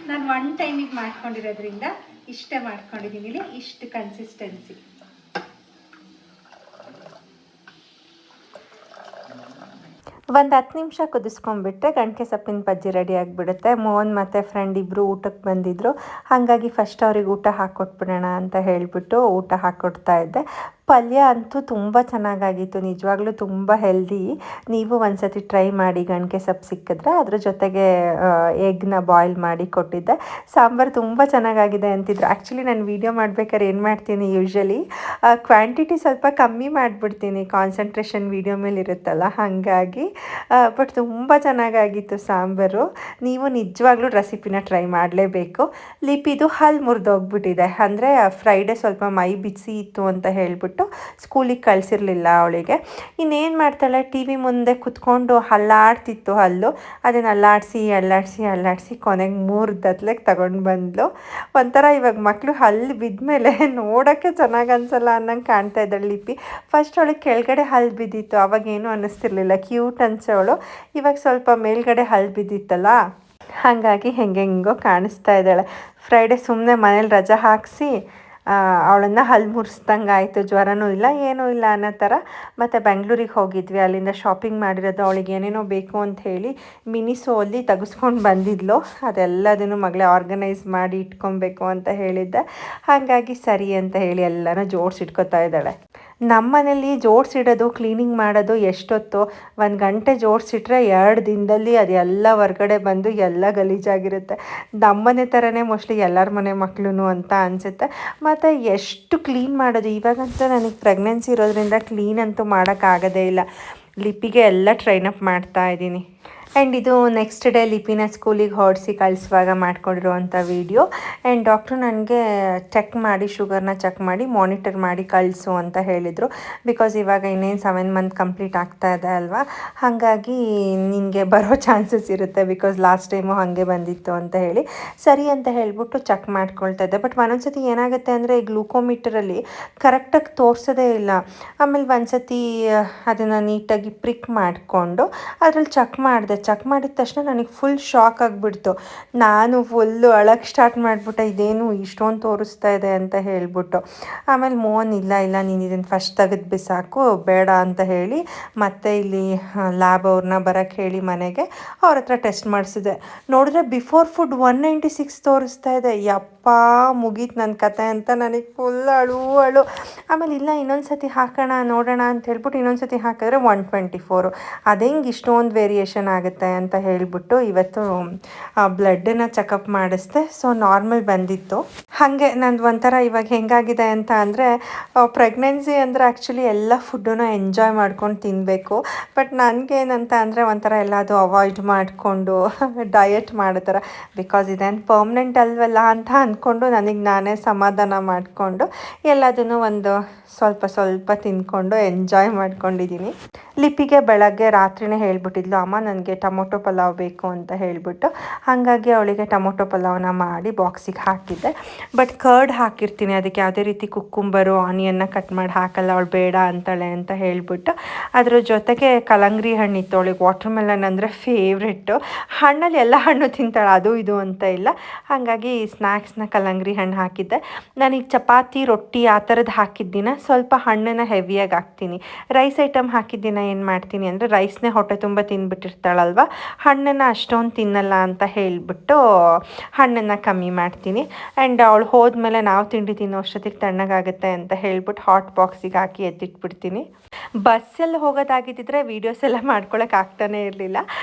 ನಾನು 1 ಟೈಮಿಗೆ ಮಾಡ್ಕೊಂಡಿರೋದ್ರಿಂದ ಇಷ್ಟೇ ಮಾಡ್ಕೊಂಡಿದ್ದೀನಿ. ಇಲ್ಲಿ ಇಷ್ಟು ಕನ್ಸಿಸ್ಟೆನ್ಸಿ. ಒಂದು 10 ನಿಮಿಷ ಕುದಿಸ್ಕೊಂಡ್ಬಿಟ್ರೆ ಗಂಟೆ ಸೊಪ್ಪಿನ ಬಜ್ಜಿ ರೆಡಿ ಆಗಿಬಿಡುತ್ತೆ. ಮೋಹನ್ ಮತ್ತು ಫ್ರೆಂಡ್ ಇಬ್ಬರು ಊಟಕ್ಕೆ ಬಂದಿದ್ದರು, ಹಾಗಾಗಿ ಫಸ್ಟ್ ಅವ್ರಿಗೆ ಊಟ ಹಾಕ್ಕೊಟ್ಬಿಡೋಣ ಅಂತ ಹೇಳಿಬಿಟ್ಟು ಊಟ ಹಾಕ್ಕೊಡ್ತಾ ಇದ್ದೆ. ಪಲ್ಯ ಅಂತೂ ತುಂಬ ಚೆನ್ನಾಗಾಗಿತ್ತು, ನಿಜವಾಗ್ಲೂ ತುಂಬ ಹೆಲ್ದಿ. ನೀವು ಒಂದ್ಸತಿ ಟ್ರೈ ಮಾಡಿ, ಗಂಟೆ ಸೊಪ್ಪು ಸಿಕ್ಕಿದ್ರೆ. ಅದ್ರ ಜೊತೆಗೆ ಎಗ್ನ ಬಾಯ್ಲ್ ಮಾಡಿ ಕೊಟ್ಟಿದ್ದೆ. ಸಾಂಬಾರು ತುಂಬ ಚೆನ್ನಾಗಾಗಿದೆ ಅಂತಿದ್ರು. ಆ್ಯಕ್ಚುಲಿ ನಾನು ವೀಡಿಯೋ ಮಾಡ್ಬೇಕಾದ್ರೆ ಏನು ಮಾಡ್ತೀನಿ, ಯೂಶ್ವಲಿ ಕ್ವಾಂಟಿಟಿ ಸ್ವಲ್ಪ ಕಮ್ಮಿ ಮಾಡಿಬಿಡ್ತೀನಿ, ಕಾನ್ಸಂಟ್ರೇಷನ್ ವೀಡಿಯೋ ಮೇಲೆ ಇರುತ್ತಲ್ಲ, ಹಾಗಾಗಿ. ಬಟ್ ತುಂಬ ಚೆನ್ನಾಗಾಗಿತ್ತು ಸಾಂಬಾರು. ನೀವು ನಿಜವಾಗ್ಲೂ ರೆಸಿಪಿನ ಟ್ರೈ ಮಾಡಲೇಬೇಕು. ಲಿಪಿದು ಹಲ್ಲು ಮುರಿದೋಗ್ಬಿಟ್ಟಿದೆ, ಅಂದರೆ ಫ್ರೈಡೇ ಸ್ವಲ್ಪ ಮೈ ಬಿಸಿ ಇತ್ತು ಅಂತ ಹೇಳ್ಬಿಟ್ಟು ಸ್ಕೂಲಿಗೆ ಕಳಿಸಿರ್ಲಿಲ್ಲ ಅವಳಿಗೆ. ಇನ್ನೇನು ಮಾಡ್ತಾಳೆ, ಟಿ ವಿ ಮುಂದೆ ಕುತ್ಕೊಂಡು ಹಲ್ಲಾಡ್ತಿತ್ತು ಹಲ್ಲು. ಅದನ್ನು ಅಲ್ಲಾಡಿಸಿ ಕೊನೆಗೆ 3 ದತ್ಲೆಗೆ ತಗೊಂಡು ಬಂದ್ಲು. ಒಂಥರ ಇವಾಗ ಮಕ್ಕಳು ಹಲ್ಲು ಬಿದ್ದ ನೋಡೋಕ್ಕೆ ಚೆನ್ನಾಗಿ ಅನಿಸಲ್ಲ ಅನ್ನಂಗೆ ಕಾಣ್ತಾ ಇದ್ದಾಳೆ ಲಿಪಿ. ಫಸ್ಟ್ ಅವಳಿಗೆ ಕೆಳಗಡೆ ಹಲ್ಲು ಬಿದ್ದಿತ್ತು, ಅವಾಗೇನು ಅನ್ನಿಸ್ತಿರ್ಲಿಲ್ಲ, ಕ್ಯೂಟ್ ಅನ್ಸೋಳು. ಇವಾಗ ಸ್ವಲ್ಪ ಮೇಲ್ಗಡೆ ಹಲ್ಲು ಬಿದ್ದಿತ್ತಲ್ಲ, ಹಾಗಾಗಿ ಹೆಂಗೆಂಗೋ ಕಾಣಿಸ್ತಾ ಇದ್ದಾಳೆ. ಫ್ರೈಡೇ ಸುಮ್ಮನೆ ಮನೇಲಿ ರಜಾ ಹಾಕಿಸಿ ಅವಳನ್ನು ಹಲ್ಲು ಮುರಿಸ್ದಂಗೆ ಆಯಿತು. ಜ್ವರನೂ ಇಲ್ಲ, ಏನೂ ಇಲ್ಲ ಅನ್ನೋ ಥರ. ಮತ್ತು ಬೆಂಗಳೂರಿಗೆ ಹೋಗಿದ್ವಿ, ಅಲ್ಲಿಂದ ಶಾಪಿಂಗ್ ಮಾಡಿರೋದು. ಅವಳಿಗೆ ಏನೇನೋ ಬೇಕು ಅಂತ ಹೇಳಿ ಮಿನಿಸೋ ಅಲ್ಲಿ ತೆಗೆಸ್ಕೊಂಡು ಬಂದಿದ್ಲು. ಅದೆಲ್ಲದನ್ನು ಮಗಳೇ ಆರ್ಗನೈಸ್ ಮಾಡಿ ಇಟ್ಕೊಬೇಕು ಅಂತ ಹೇಳಿದ್ದೆ. ಹಾಗಾಗಿ ಸರಿ ಅಂತ ಹೇಳಿ ಎಲ್ಲನೂ ಜೋಡಿಸಿಟ್ಕೊತಾ ಇದ್ದಾಳೆ. ನಮ್ಮ ಮನೇಲಿ ಜೋಡಿಸಿಡೋದು, ಕ್ಲೀನಿಂಗ್ ಮಾಡೋದು ಎಷ್ಟೊತ್ತು, 1 ಗಂಟೆ ಜೋಡಿಸಿಟ್ರೆ 2 ದಿನದಲ್ಲಿ ಅದೆಲ್ಲ ಹೊರ್ಗಡೆ ಬಂದು ಎಲ್ಲ ಗಲೀಜಾಗಿರುತ್ತೆ. ನಮ್ಮನೆ ಥರನೇ ಮೋಸ್ಟ್ಲಿ ಎಲ್ಲರ ಮನೆ ಮಕ್ಕಳು ಅಂತ ಅನಿಸುತ್ತೆ. ಮತ್ತು ಎಷ್ಟು ಕ್ಲೀನ್ ಮಾಡೋದು, ಇವಾಗಂತೂ ನನಗೆ ಪ್ರೆಗ್ನೆನ್ಸಿ ಇರೋದ್ರಿಂದ ಕ್ಲೀನ್ ಅಂತೂ ಮಾಡೋಕ್ಕಾಗೋದೇ ಇಲ್ಲ. ಲಿಪಿಗೆ ಎಲ್ಲ ಟ್ರೈನ್ ಅಪ್ ಮಾಡ್ತಾಯಿದ್ದೀನಿ. ಆ್ಯಂಡ್ ಇದು ನೆಕ್ಸ್ಟ್ ಡೇ ಲಿಪಿನ ಸ್ಕೂಲಿಗೆ ಹೊರಡಿಸಿ ಕಳಿಸುವಾಗ ಮಾಡ್ಕೊಂಡಿರುವಂಥ ವೀಡಿಯೋ. ಆ್ಯಂಡ್ ಡಾಕ್ಟ್ರು ನನಗೆ ಚೆಕ್ ಮಾಡಿ ಶುಗರ್ನ ಚೆಕ್ ಮಾಡಿ ಮಾನಿಟರ್ ಮಾಡಿ ಕಳಿಸು ಅಂತ ಹೇಳಿದರು. ಬಿಕಾಸ್ ಇವಾಗ ಇನ್ನೇನು 7 ಮಂತ್ ಕಂಪ್ಲೀಟ್ ಆಗ್ತಾ ಇದೆ ಅಲ್ವಾ, ಹಾಗಾಗಿ ನಿನಗೆ ಬರೋ ಚಾನ್ಸಸ್ ಇರುತ್ತೆ ಬಿಕಾಸ್ ಲಾಸ್ಟ್ ಟೈಮು ಹಾಗೆ ಬಂದಿತ್ತು ಅಂತ ಹೇಳಿ ಸರಿ ಅಂತ ಹೇಳಿಬಿಟ್ಟು ಚೆಕ್ ಮಾಡ್ಕೊಳ್ತಾ ಇದ್ದೆ. ಬಟ್ ಒಂದೊಂದ್ಸತಿ ಏನಾಗುತ್ತೆ ಅಂದರೆ ಈ ಗ್ಲೂಕೋಮೀಟರಲ್ಲಿ ಕರೆಕ್ಟಾಗಿ ತೋರಿಸೋದೇ ಇಲ್ಲ. ಆಮೇಲೆ ಒಂದ್ಸತಿ ಅದನ್ನು ನೀಟಾಗಿ ಪ್ರಿಕ್ ಮಾಡಿಕೊಂಡು ಅದ್ರಲ್ಲಿ ಚೆಕ್ ಮಾಡಿದ ತಕ್ಷಣ ನನಗೆ ಫುಲ್ ಶಾಕ್ ಆಗಿಬಿಡ್ತು. ನಾನು ಫುಲ್ಲು ಅಳಕ್ಕೆ ಸ್ಟಾರ್ಟ್ ಮಾಡಿಬಿಟ್ಟೆ, ಇದೇನು ಇಷ್ಟೊಂದು ತೋರಿಸ್ತಾ ಇದೆ ಅಂತ ಹೇಳಿಬಿಟ್ಟು. ಆಮೇಲೆ ಮೋಹನ್ ಇಲ್ಲ ನೀನು ಇದನ್ನು ಫಸ್ಟ್ ತೆಗೆದು ಬಿಸಾಕು ಬೇಡ ಅಂತ ಹೇಳಿ ಮತ್ತೆ ಇಲ್ಲಿ ಲ್ಯಾಬ್ ಅವ್ರನ್ನ ಬರೋಕ್ಕೆ ಹೇಳಿ ಮನೆಗೆ ಅವ್ರ ಹತ್ರ ಟೆಸ್ಟ್ ಮಾಡಿಸಿದೆ. ನೋಡಿದ್ರೆ ಬಿಫೋರ್ ಫುಡ್ 196 ತೋರಿಸ್ತಾ ಇದೆ. ಯಪ್ಪ ಮುಗೀತು ನನ್ನ ಕತೆ ಅಂತ ನನಗೆ ಫುಲ್ ಅಳು. ಆಮೇಲೆ ಇಲ್ಲ ಇನ್ನೊಂದು ಸತಿ ಹಾಕೋಣ ನೋಡೋಣ ಅಂತ ಹೇಳ್ಬಿಟ್ಟು ಇನ್ನೊಂದು ಸತಿ ಹಾಕಿದ್ರೆ 124. ಅದೆಂಗೆ ಇಷ್ಟೊಂದು ವೇರಿಯೇಷನ್ ಆಗುತ್ತೆ ಅಂತ ಹೇಳಿಬಿಟ್ಟು ಇವತ್ತು ಬ್ಲಡ್ಡನ್ನು ಚೆಕಪ್ ಮಾಡಿಸ್ದೆ. ಸೊ ನಾರ್ಮಲ್ ಬಂದಿತ್ತು. ಹಾಗೆ ನಂದು ಒಂಥರ ಇವಾಗ ಹೆಂಗಾಗಿದೆ ಅಂತ ಅಂದರೆ ಪ್ರೆಗ್ನೆನ್ಸಿ ಅಂದರೆ ಆ್ಯಕ್ಚುಲಿ ಎಲ್ಲ ಫುಡ್ಡನ್ನು ಎಂಜಾಯ್ ಮಾಡ್ಕೊಂಡು ತಿನ್ನಬೇಕು. ಬಟ್ ನನಗೇನಂತ ಅಂದರೆ ಒಂಥರ ಎಲ್ಲದು ಅವಾಯ್ಡ್ ಮಾಡಿಕೊಂಡು ಡಯಟ್ ಮಾಡೋ ಥರ, ಬಿಕಾಸ್ ಇದೇನು ಪರ್ಮನೆಂಟ್ ಅಲ್ವಲ್ಲ ಅಂತ ಅಂದ್ಕೊಂಡು ನನಗೆ ನಾನೇ ಸಮಾಧಾನ ಮಾಡಿಕೊಂಡು ಎಲ್ಲದನ್ನು ಒಂದು ಸ್ವಲ್ಪ ತಿಂದ್ಕೊಂಡು ಎಂಜಾಯ್ ಮಾಡ್ಕೊಂಡಿದ್ದೀನಿ. ಲಿಪಿಗೆ ಬೆಳಗ್ಗೆ ರಾತ್ರಿನೇ ಹೇಳ್ಬಿಟ್ಟಿದ್ಲು, ಅಮ್ಮ ನನಗೆ ಟೊಮೊಟೊ ಪಲಾವ್ ಬೇಕು ಅಂತ ಹೇಳಿಬಿಟ್ಟು. ಹಾಗಾಗಿ ಅವಳಿಗೆ ಟೊಮೊಟೊ ಪಲಾವ್ನ ಮಾಡಿ ಬಾಕ್ಸಿಗೆ ಹಾಕಿದ್ದೆ. ಬಟ್ ಕರ್ಡ್ ಹಾಕಿರ್ತೀನಿ, ಅದಕ್ಕೆ ಯಾವುದೇ ರೀತಿ ಕುಕ್ಕುಂಬರು ಆನಿಯನ್ನ ಕಟ್ ಮಾಡಿ ಹಾಕಲ್ಲ, ಅವಳು ಬೇಡ ಅಂತಾಳೆ ಅಂತ ಹೇಳಿಬಿಟ್ಟು. ಅದ್ರ ಜೊತೆಗೆ ಕಲ್ಲಂಗಡಿ ಹಣ್ಣಿತ್ತು, ಅವಳಿಗೆ ವಾಟರ್ ಮೆಲನ್ ಅಂದರೆ ಫೇವ್ರೆಟ್ಟು. ಹಣ್ಣಲ್ಲಿ ಎಲ್ಲ ಹಣ್ಣು ತಿಂತಾಳೆ, ಅದು ಇದು ಅಂತ ಇಲ್ಲ. ಹಾಗಾಗಿ ಸ್ನ್ಯಾಕ್ಸ್ನ ಕಲ್ಲಂಗಡಿ ಹಣ್ಣು ಹಾಕಿದ್ದೆ. ನನಗೆ ಚಪಾತಿ ರೊಟ್ಟಿ ಆ ಥರದ್ದು ಹಾಕಿದ್ದಿನ ಸ್ವಲ್ಪ ಹಣ್ಣನ್ನು ಹೆವಿಯಾಗಿ ಹಾಕ್ತೀನಿ. ರೈಸ್ ಐಟಮ್ ಹಾಕಿದ್ದಿನ ಏನು ಮಾಡ್ತೀನಿ ಅಂದರೆ ರೈಸ್ನೇ ಹೊಟ್ಟೆ ತುಂಬ ತಿಂದ್ಬಿಟ್ಟಿರ್ತಾಳಲ್ವ, ಹಣ್ಣನ್ನು ಅಷ್ಟೊಂದು ತಿನ್ನಲ್ಲ ಅಂತ ಹೇಳಿಬಿಟ್ಟು ಹಣ್ಣನ್ನು ಕಮ್ಮಿ ಮಾಡ್ತೀನಿ. ಆ್ಯಂಡ್ ಅವಳು ಹೋದ್ಮೇಲೆ ನಾವು ತಿಂಡಿ ತಿನ್ನೋ ಅಷ್ಟೊತ್ತಿಗೆ ತಣ್ಣಗಾಗುತ್ತೆ ಅಂತ ಹೇಳ್ಬಿಟ್ಟು ಹಾಟ್ ಬಾಕ್ಸಿಗೆ ಹಾಕಿ ಎತ್ತಿಟ್ಬಿಡ್ತೀನಿ. ಬಸ್ಸಲ್ಲಿ ಹೋಗೋದಾಗಿದ್ದಿದ್ರೆ ವೀಡಿಯೋಸ್ ಎಲ್ಲ ಮಾಡ್ಕೊಳಕ್ಕೆ ಆಗ್ತಾನೇ ಇರಲಿಲ್ಲ.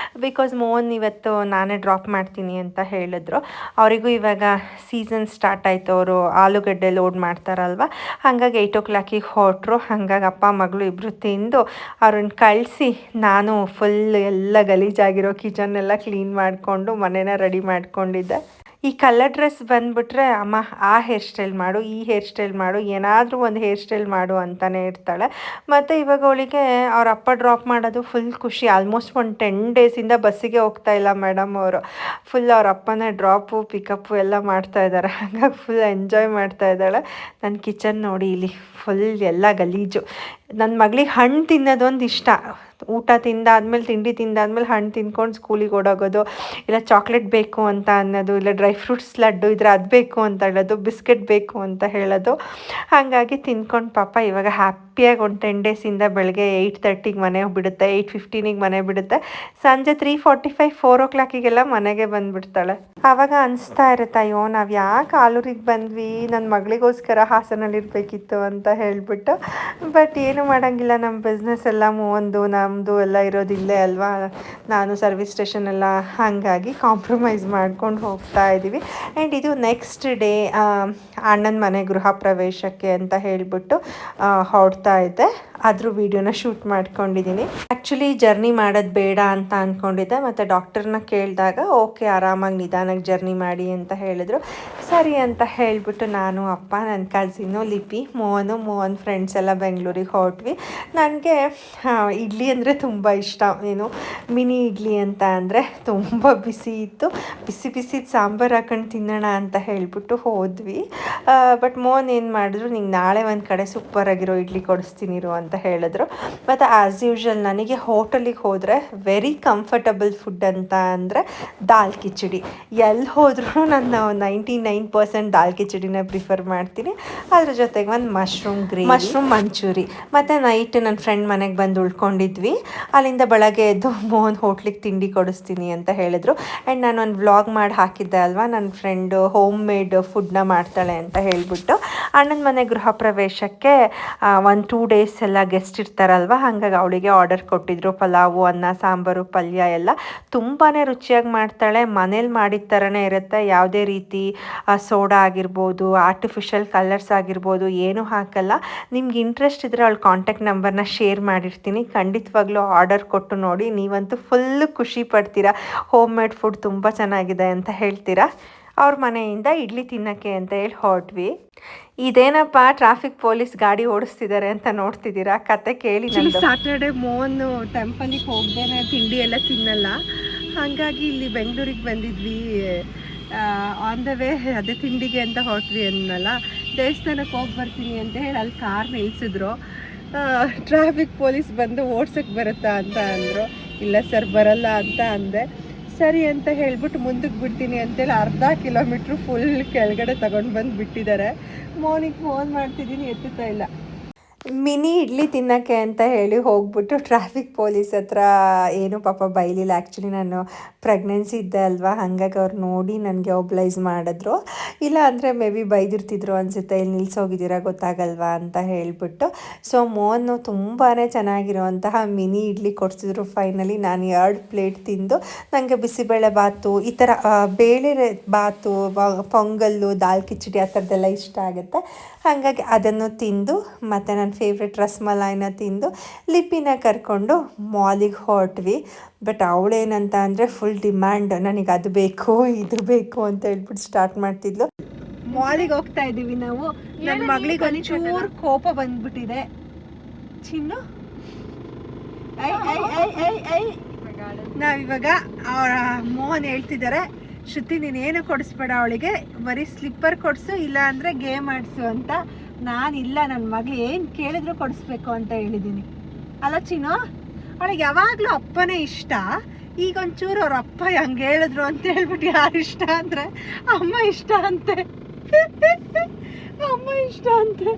ಬಿಕಾಸ್ ಮೋಹನ್ ಇವತ್ತು ನಾನೇ ಡ್ರಾಪ್ ಮಾಡ್ತೀನಿ ಅಂತ ಹೇಳಿದ್ರು. ಅವರಿಗೂ ಇವಾಗ ಸೀಸನ್ ಸ್ಟಾರ್ಟ್ ಆಯಿತು, ಅವರು ಆಲೂಗಡ್ಡೆ ಲೋಡ್ ಮಾಡ್ತಾರಲ್ವ, ಹಾಗಾಗಿ 8 o'clock ಹೊರಟರು. ಹಾಗಾಗಿ ಅಪ್ಪ ಮಗಳು ಇಬ್ಬರು ತಿಂದು ಅವ್ರನ್ನ ಕಳಿಸಿ ನಾನು ಫುಲ್ ಎಲ್ಲ ಗಲೀಜಾಗಿರೋ ಕಿಚನ್ನೆಲ್ಲ ಕ್ಲೀನ್ ಮಾಡಿಕೊಂಡು ಮನೇನ ರೆಡಿ ಮಾಡ್ಕೊಂಡಿದ್ದೆ. ಈ ಕಲರ್ ಡ್ರೆಸ್ ಬಂದುಬಿಟ್ರೆ ಅಮ್ಮ ಆ ಹೇರ್ ಸ್ಟೈಲ್ ಮಾಡು, ಈ ಹೇರ್ ಸ್ಟೈಲ್ ಮಾಡು, ಏನಾದರೂ ಒಂದು ಹೇರ್ ಸ್ಟೈಲ್ ಮಾಡು ಅಂತಲೇ ಇರ್ತಾಳೆ. ಮತ್ತು ಇವಾಗ ಅವಳಿಗೆ ಅವ್ರ ಅಪ್ಪ ಡ್ರಾಪ್ ಮಾಡೋದು ಫುಲ್ ಖುಷಿ. ಆಲ್ಮೋಸ್ಟ್ ಒಂದು 10 ಡೇಸಿಂದ ಬಸ್ಸಿಗೆ ಹೋಗ್ತಾ ಇಲ್ಲ ಮೇಡಮ್ ಅವರು. ಫುಲ್ ಅವ್ರ ಅಪ್ಪನೇ ಡ್ರಾಪು ಪಿಕಪ್ಪು ಎಲ್ಲ ಮಾಡ್ತಾಯಿದ್ದಾರೆ. ಹಾಗಾಗಿ ಫುಲ್ ಎಂಜಾಯ್ ಮಾಡ್ತಾ ಇದ್ದಾಳೆ. ನನ್ನ ಕಿಚನ್ ನೋಡಿ ಇಲ್ಲಿ ಫುಲ್ ಎಲ್ಲ ಗಲೀಜು. ನನ್ನ ಮಗಳಿಗೆ ಹಣ್ಣು ತಿನ್ನೋದೊಂದು ಇಷ್ಟ. ಊಟ ತಿಂದಾದ್ಮೇಲೆ ತಿಂಡಿ ತಿಂದಾದ್ಮೇಲೆ ಹಣ್ಣು ತಿಂದ್ಕೊಂಡು ಸ್ಕೂಲಿಗೆ ಓಡೋಗೋದು, ಇಲ್ಲ ಚಾಕ್ಲೇಟ್ ಬೇಕು ಅಂತ ಅನ್ನೋದು, ಇಲ್ಲ ಡ್ರೈ ಫ್ರೂಟ್ಸ್ ಲಡ್ಡು ಇದ್ರೆ ಅದು ಬೇಕು ಅಂತ ಹೇಳೋದು, ಬಿಸ್ಕೆಟ್ ಬೇಕು ಅಂತ ಹೇಳೋದು. ಹಾಗಾಗಿ ತಿಂದ್ಕೊಂಡು ಪಾಪ ಇವಾಗ ಹ್ಯಾಪಿಯಾಗಿ ಒಂದು 10 ಡೇಸಿಂದ ಬೆಳಗ್ಗೆ 8:30ಗೆ ಮನೆ ಬಿಡುತ್ತೆ, 8:15ಗೆ ಮನೆ ಬಿಡುತ್ತೆ, ಸಂಜೆ 3:45 4 o'clockಗೆಲ್ಲ ಮನೆಗೆ ಬಂದುಬಿಡ್ತಾಳೆ. ಆವಾಗ ಅನಿಸ್ತಾ ಇರುತ್ತೆ, ಅಯ್ಯೋ ನಾವು ಯಾಕೆ ಆಲೂರಿಗೆ ಬಂದ್ವಿ, ನನ್ನ ಮಗಳಿಗೋಸ್ಕರ ಹಾಸನಲ್ಲಿರಬೇಕಿತ್ತು ಅಂತ ಹೇಳಿಬಿಟ್ಟು. ಬಟ್ ಏನು ಮಾಡೋಂಗಿಲ್ಲ, ನಮ್ಮ ಬಿಸ್ನೆಸ್ ಎಲ್ಲ ನಮ್ಮದು ಎಲ್ಲ ಇರೋದಿಲ್ಲೇ ಅಲ್ವಾ, ನಾನು ಸರ್ವಿಸ್ ಸ್ಟೇಷನ್ ಎಲ್ಲ, ಹಾಗಾಗಿ ಕಾಂಪ್ರಮೈಸ್ ಮಾಡ್ಕೊಂಡು ಹೋಗ್ತಾ ಇದ್ದೀವಿ. ಆ್ಯಂಡ್ ಇದು ನೆಕ್ಸ್ಟ್ ಡೇ ಅಣ್ಣನ ಮನೆ ಗೃಹ ಪ್ರವೇಶಕ್ಕೆ ಅಂತ ಹೇಳಿಬಿಟ್ಟು ಹೊರಡ್ತಾ ಇದ್ದೆ. ಅದ್ರ ವೀಡಿಯೋನ ಶೂಟ್ ಮಾಡ್ಕೊಂಡಿದ್ದೀನಿ. ಆ್ಯಕ್ಚುಲಿ ಜರ್ನಿ ಮಾಡೋದು ಬೇಡ ಅಂತ ಅಂದ್ಕೊಂಡಿದ್ದೆ, ಮತ್ತು ಡಾಕ್ಟರ್ನ ಕೇಳಿದಾಗ ಓಕೆ ಆರಾಮಾಗಿ ನಿಧಾನಕ್ಕೆ ಜರ್ನಿ ಮಾಡಿ ಅಂತ ಹೇಳಿದ್ರು. ಸರಿ ಅಂತ ಹೇಳಿಬಿಟ್ಟು ನಾನು ಅಪ್ಪ ನನ್ನ ಕಸಿನ್ನು ಲಿಪಿ ಮೋಹನ್ ಫ್ರೆಂಡ್ಸ್ ಎಲ್ಲ ಬೆಂಗಳೂರಿಗೆ ಹೊರಟ್ವಿ. ನನಗೆ ಇಡ್ಲಿ ಅಂದರೆ ತುಂಬ ಇಷ್ಟ. ಏನು ಮಿನಿ ಇಡ್ಲಿ ಅಂತ ಅಂದರೆ ತುಂಬ ಬಿಸಿ ಇತ್ತು, ಬಿಸಿ ಸಾಂಬಾರು ಹಾಕೊಂಡು ತಿನ್ನೋಣ ಅಂತ ಹೇಳಿಬಿಟ್ಟು ಹೋದ್ವಿ. ಬಟ್ ಮೋಹನ್ ಏನು ಮಾಡಿದ್ರು, ನಿಂಗೆ ನಾಳೆ ಒಂದು ಕಡೆ ಸೂಪರಾಗಿರೋ ಇಡ್ಲಿ ಕೊಡಿಸ್ತೀನಿರು ಅಂತ ಹೇಳಿದ್ರು. ಮತ್ತು ಆ್ಯಸ್ ಯೂಶ್ವಲ್ ನನಗೆ ಹೋಟೆಲಿಗೆ ಹೋದರೆ ವೆರಿ ಕಂಫರ್ಟಬಲ್ ಫುಡ್ ಅಂತ ಅಂದರೆ ದಾಲ್ ಕಿಚಡಿ. ಎಲ್ಲಿ ಹೋದ್ರೂ ನಾನು 99% ದಾಲ್ ಕಿಚಡಿನ ಪ್ರಿಫರ್ ಮಾಡ್ತೀನಿ. ಅದ್ರ ಜೊತೆಗೆ ಒಂದು ಮಶ್ರೂಮ್ ಮಂಚೂರಿ. ಮತ್ತು ನೈಟ್ ನನ್ನ ಫ್ರೆಂಡ್ ಮನೆಗೆ ಬಂದು ಉಳ್ಕೊಂಡಿದ್ವಿ. ಅಲ್ಲಿಂದ ಬೆಳಗ್ಗೆ ಎದ್ದು ಮೋಹನ್ ಹೋಟ್ಲಿಗೆ ತಿಂಡಿ ಕೊಡಿಸ್ತೀನಿ ಅಂತ ಹೇಳಿದ್ರು. ಆ್ಯಂಡ್ ನಾನು ಒಂದು ವ್ಲಾಗ್ ಮಾಡಿ ಹಾಕಿದ್ದೆ ಅಲ್ವಾ, ನನ್ನ ಫ್ರೆಂಡು ಹೋಮ್ ಮೇಡ್ ಫುಡ್ನ ಮಾಡ್ತಾಳೆ ಅಂತ ಹೇಳಿಬಿಟ್ಟು. ಅಣ್ಣನ ಮನೆ ಗೃಹ ಪ್ರವೇಶಕ್ಕೆ 1-2 ಡೇಸ್ ಎಲ್ಲ ಗೆಸ್ಟ್ ಇರ್ತಾರಲ್ವ, ಹಾಗಾಗಿ ಅವಳಿಗೆ ಆರ್ಡರ್ ಕೊಟ್ಟಿದ್ರು. ಪಲಾವು, ಅನ್ನ, ಸಾಂಬಾರು, ಪಲ್ಯ ಎಲ್ಲ ತುಂಬಾ ರುಚಿಯಾಗಿ ಮಾಡ್ತಾಳೆ. ಮನೇಲಿ ಮಾಡಿದ ಥರನೇ ಇರುತ್ತೆ. ಯಾವುದೇ ರೀತಿ ಸೋಡಾ ಆಗಿರ್ಬೋದು, ಆರ್ಟಿಫಿಷಿಯಲ್ ಕಲರ್ಸ್ ಆಗಿರ್ಬೋದು ಏನೂ ಹಾಕಲ್ಲ. ನಿಮ್ಗೆ ಇಂಟ್ರೆಸ್ಟ್ ಇದ್ದರೆ ಅವಳ ಕಾಂಟ್ಯಾಕ್ಟ್ ನಂಬರ್ನ ಶೇರ್ ಮಾಡಿರ್ತೀನಿ, ಖಂಡಿತವಾಗಿ ಖಂಡಿತವಾಗ್ಲೂ ಆರ್ಡರ್ ಕೊಟ್ಟು ನೋಡಿ, ನೀವಂತೂ ಫುಲ್ಲು ಖುಷಿ ಪಡ್ತೀರಾ. ಹೋಮ್ ಮೇಡ್ ಫುಡ್ ತುಂಬ ಚೆನ್ನಾಗಿದೆ ಅಂತ ಹೇಳ್ತೀರಾ. ಅವ್ರ ಮನೆಯಿಂದ ಇಡ್ಲಿ ತಿನ್ನೋಕ್ಕೆ ಅಂತ ಹೇಳಿ ಹೊರಟ್ವಿ. ಇದೇನಪ್ಪ ಟ್ರಾಫಿಕ್ ಪೊಲೀಸ್ ಗಾಡಿ ಓಡಿಸ್ತಿದ್ದಾರೆ ಅಂತ ನೋಡ್ತಿದ್ದೀರಾ, ಕತೆ ಕೇಳಿ. ಸಾಟರ್ಡೆ ಮೋಹನ್ ಟೆಂಪಲಿಗೆ ಹೋಗ್ದೇನೆ ತಿಂಡಿ ಎಲ್ಲ ತಿನ್ನಲ್ಲ, ಹಾಗಾಗಿ ಇಲ್ಲಿ ಬೆಂಗಳೂರಿಗೆ ಬಂದಿದ್ವಿ. ಆನ್ ದ ವೇ ಅದೇ ತಿಂಡಿಗೆ ಅಂತ ಹೊರಟ್ವಿ ಅನ್ನಲ್ಲ, ದೇವಸ್ಥಾನಕ್ಕೆ ಹೋಗಿ ಬರ್ತೀನಿ ಅಂತ ಹೇಳಿ ಅಲ್ಲಿ ಕಾರ್ ನಿಲ್ಸಿದ್ರು. ಟ್ರಾಫಿಕ್ ಪೊಲೀಸ್ ಬಂದು ಓಡ್ಸಕ್ಕೆ ಬರುತ್ತಾ ಅಂತ ಅಂದರು. ಇಲ್ಲ ಸರ್ ಬರಲ್ಲ ಅಂತ ಅಂದೆ. ಸರಿ ಅಂತ ಹೇಳ್ಬಿಟ್ಟು ಮುಂದಕ್ಕೆ ಬಿಡ್ತೀನಿ ಅಂತೇಳಿ ಅರ್ಧ ಕಿಲೋಮೀಟ್ರ್ ಫುಲ್ ಕೆಳಗಡೆ ತಗೊಂಡು ಬಂದು ಬಿಟ್ಟಿದ್ದಾರೆ. ಮೋನಿಗೆ ಫೋನ್ ಮಾಡ್ತಿದ್ದೀನಿ, ಎತ್ತುತ್ತಾ ಇಲ್ಲ. ಮಿನಿ ಇಡ್ಲಿ ತಿನ್ನೋಕ್ಕೆ ಅಂತ ಹೇಳಿ ಹೋಗ್ಬಿಟ್ಟು ಟ್ರಾಫಿಕ್ ಪೊಲೀಸ್ ಹತ್ರ ಏನು ಪಾಪ ಬೈಲಿಲ್ಲ. ಆ್ಯಕ್ಚುಲಿ ನಾನು ಪ್ರೆಗ್ನೆನ್ಸಿ ಇದ್ದೆ ಅಲ್ವಾ, ಹಾಗಾಗಿ ಅವ್ರು ನೋಡಿ ನನಗೆ ಒಬ್ಲೈಸ್ ಮಾಡಿದ್ರು. ಇಲ್ಲ ಅಂದರೆ ಮೇ ಬಿ ಬೈದಿರ್ತಿದ್ರು ಅನಿಸುತ್ತೆ, ಇಲ್ಲಿ ನಿಲ್ಸೋಗಿದ್ದೀರಾ ಗೊತ್ತಾಗಲ್ವಾ ಅಂತ ಹೇಳಿಬಿಟ್ಟು. ಸೊ ಮೋನು ತುಂಬಾ ಚೆನ್ನಾಗಿರುವಂತಹ ಮಿನಿ ಇಡ್ಲಿ ಕೊಡಿಸಿದ್ರು. ಫೈನಲಿ ನಾನು 2 ಪ್ಲೇಟ್ ತಿಂದು, ನನಗೆ ಬಿಸಿಬೇಳೆ ಬಾತು, ಈ ಥರ ಬೇಳೆ ಬಾತು, ಪೊಂಗಲ್ಲು, ದಾಲ್ ಕಿಚಡಿ ಆ ಥರದ್ದೆಲ್ಲ ಇಷ್ಟ ಆಗುತ್ತೆ. ಹಾಗಾಗಿ ಅದನ್ನು ತಿಂದು, ಮತ್ತು ನನ್ನ ಫೇವ್ರೆಟ್ ರಸಮಲಾಯಿನ ತಿಂದು ಲಿಪಿನ ಕರ್ಕೊಂಡು ಮಾಲಿಗೆ ಹೊರಟ್ವಿ. ಬಟ್ ಅವಳೇನಂತ ಅಂದರೆ ಫುಲ್ ಡಿಮ್ಯಾಂಡ್, ನನಗೆ ಅದು ಬೇಕು ಇದು ಬೇಕು ಅಂತ ಹೇಳ್ಬಿಟ್ಟು ಸ್ಟಾರ್ಟ್ ಮಾಡ್ತಿದ್ಲು. ಮಾಲಿಗೆ ಹೋಗ್ತಾ ಇದ್ದೀವಿ ನಾವು. ನನ್ನ ಮಗಳಿಗೆ ಒಂಚೂರು ಕೋಪ ಬಂದ್ಬಿಟ್ಟಿದೆ. ಚಿನ್ನು ನಾವಿವಾಗ ಅವರ ಮೋಹನ್ ಹೇಳ್ತಿದ್ದಾರೆ, ಶ್ರುತಿ ನೀನೇನು ಕೊಡಿಸ್ಬೇಡ ಅವಳಿಗೆ, ಬರೀ ಸ್ಲಿಪ್ಪರ್ ಕೊಡಿಸು, ಇಲ್ಲ ಅಂದರೆ ಗೇಮ್ ಆಡಿಸು ಅಂತ. ನಾನಿಲ್ಲ, ನನ್ನ ಮಗಳು ಏನು ಕೇಳಿದ್ರು ಕೊಡಿಸ್ಬೇಕು ಅಂತ ಹೇಳಿದ್ದೀನಿ. ಅಲ್ಲ ಚಿನ್ನು, ಅವಳಿಗೆ ಯಾವಾಗಲೂ ಅಪ್ಪನೇ ಇಷ್ಟ. ಈಗ ಒಂಚೂರು ಅವ್ರ ಅಪ್ಪ ಹಂಗೆ ಹೇಳಿದ್ರು ಅಂತ ಹೇಳ್ಬಿಟ್ಟು ಯಾರು ಇಷ್ಟ ಅಂದರೆ ಅಮ್ಮ ಇಷ್ಟ ಅಂತೆ. ಅಮ್ಮ ಇಷ್ಟ ಅಂತೆ.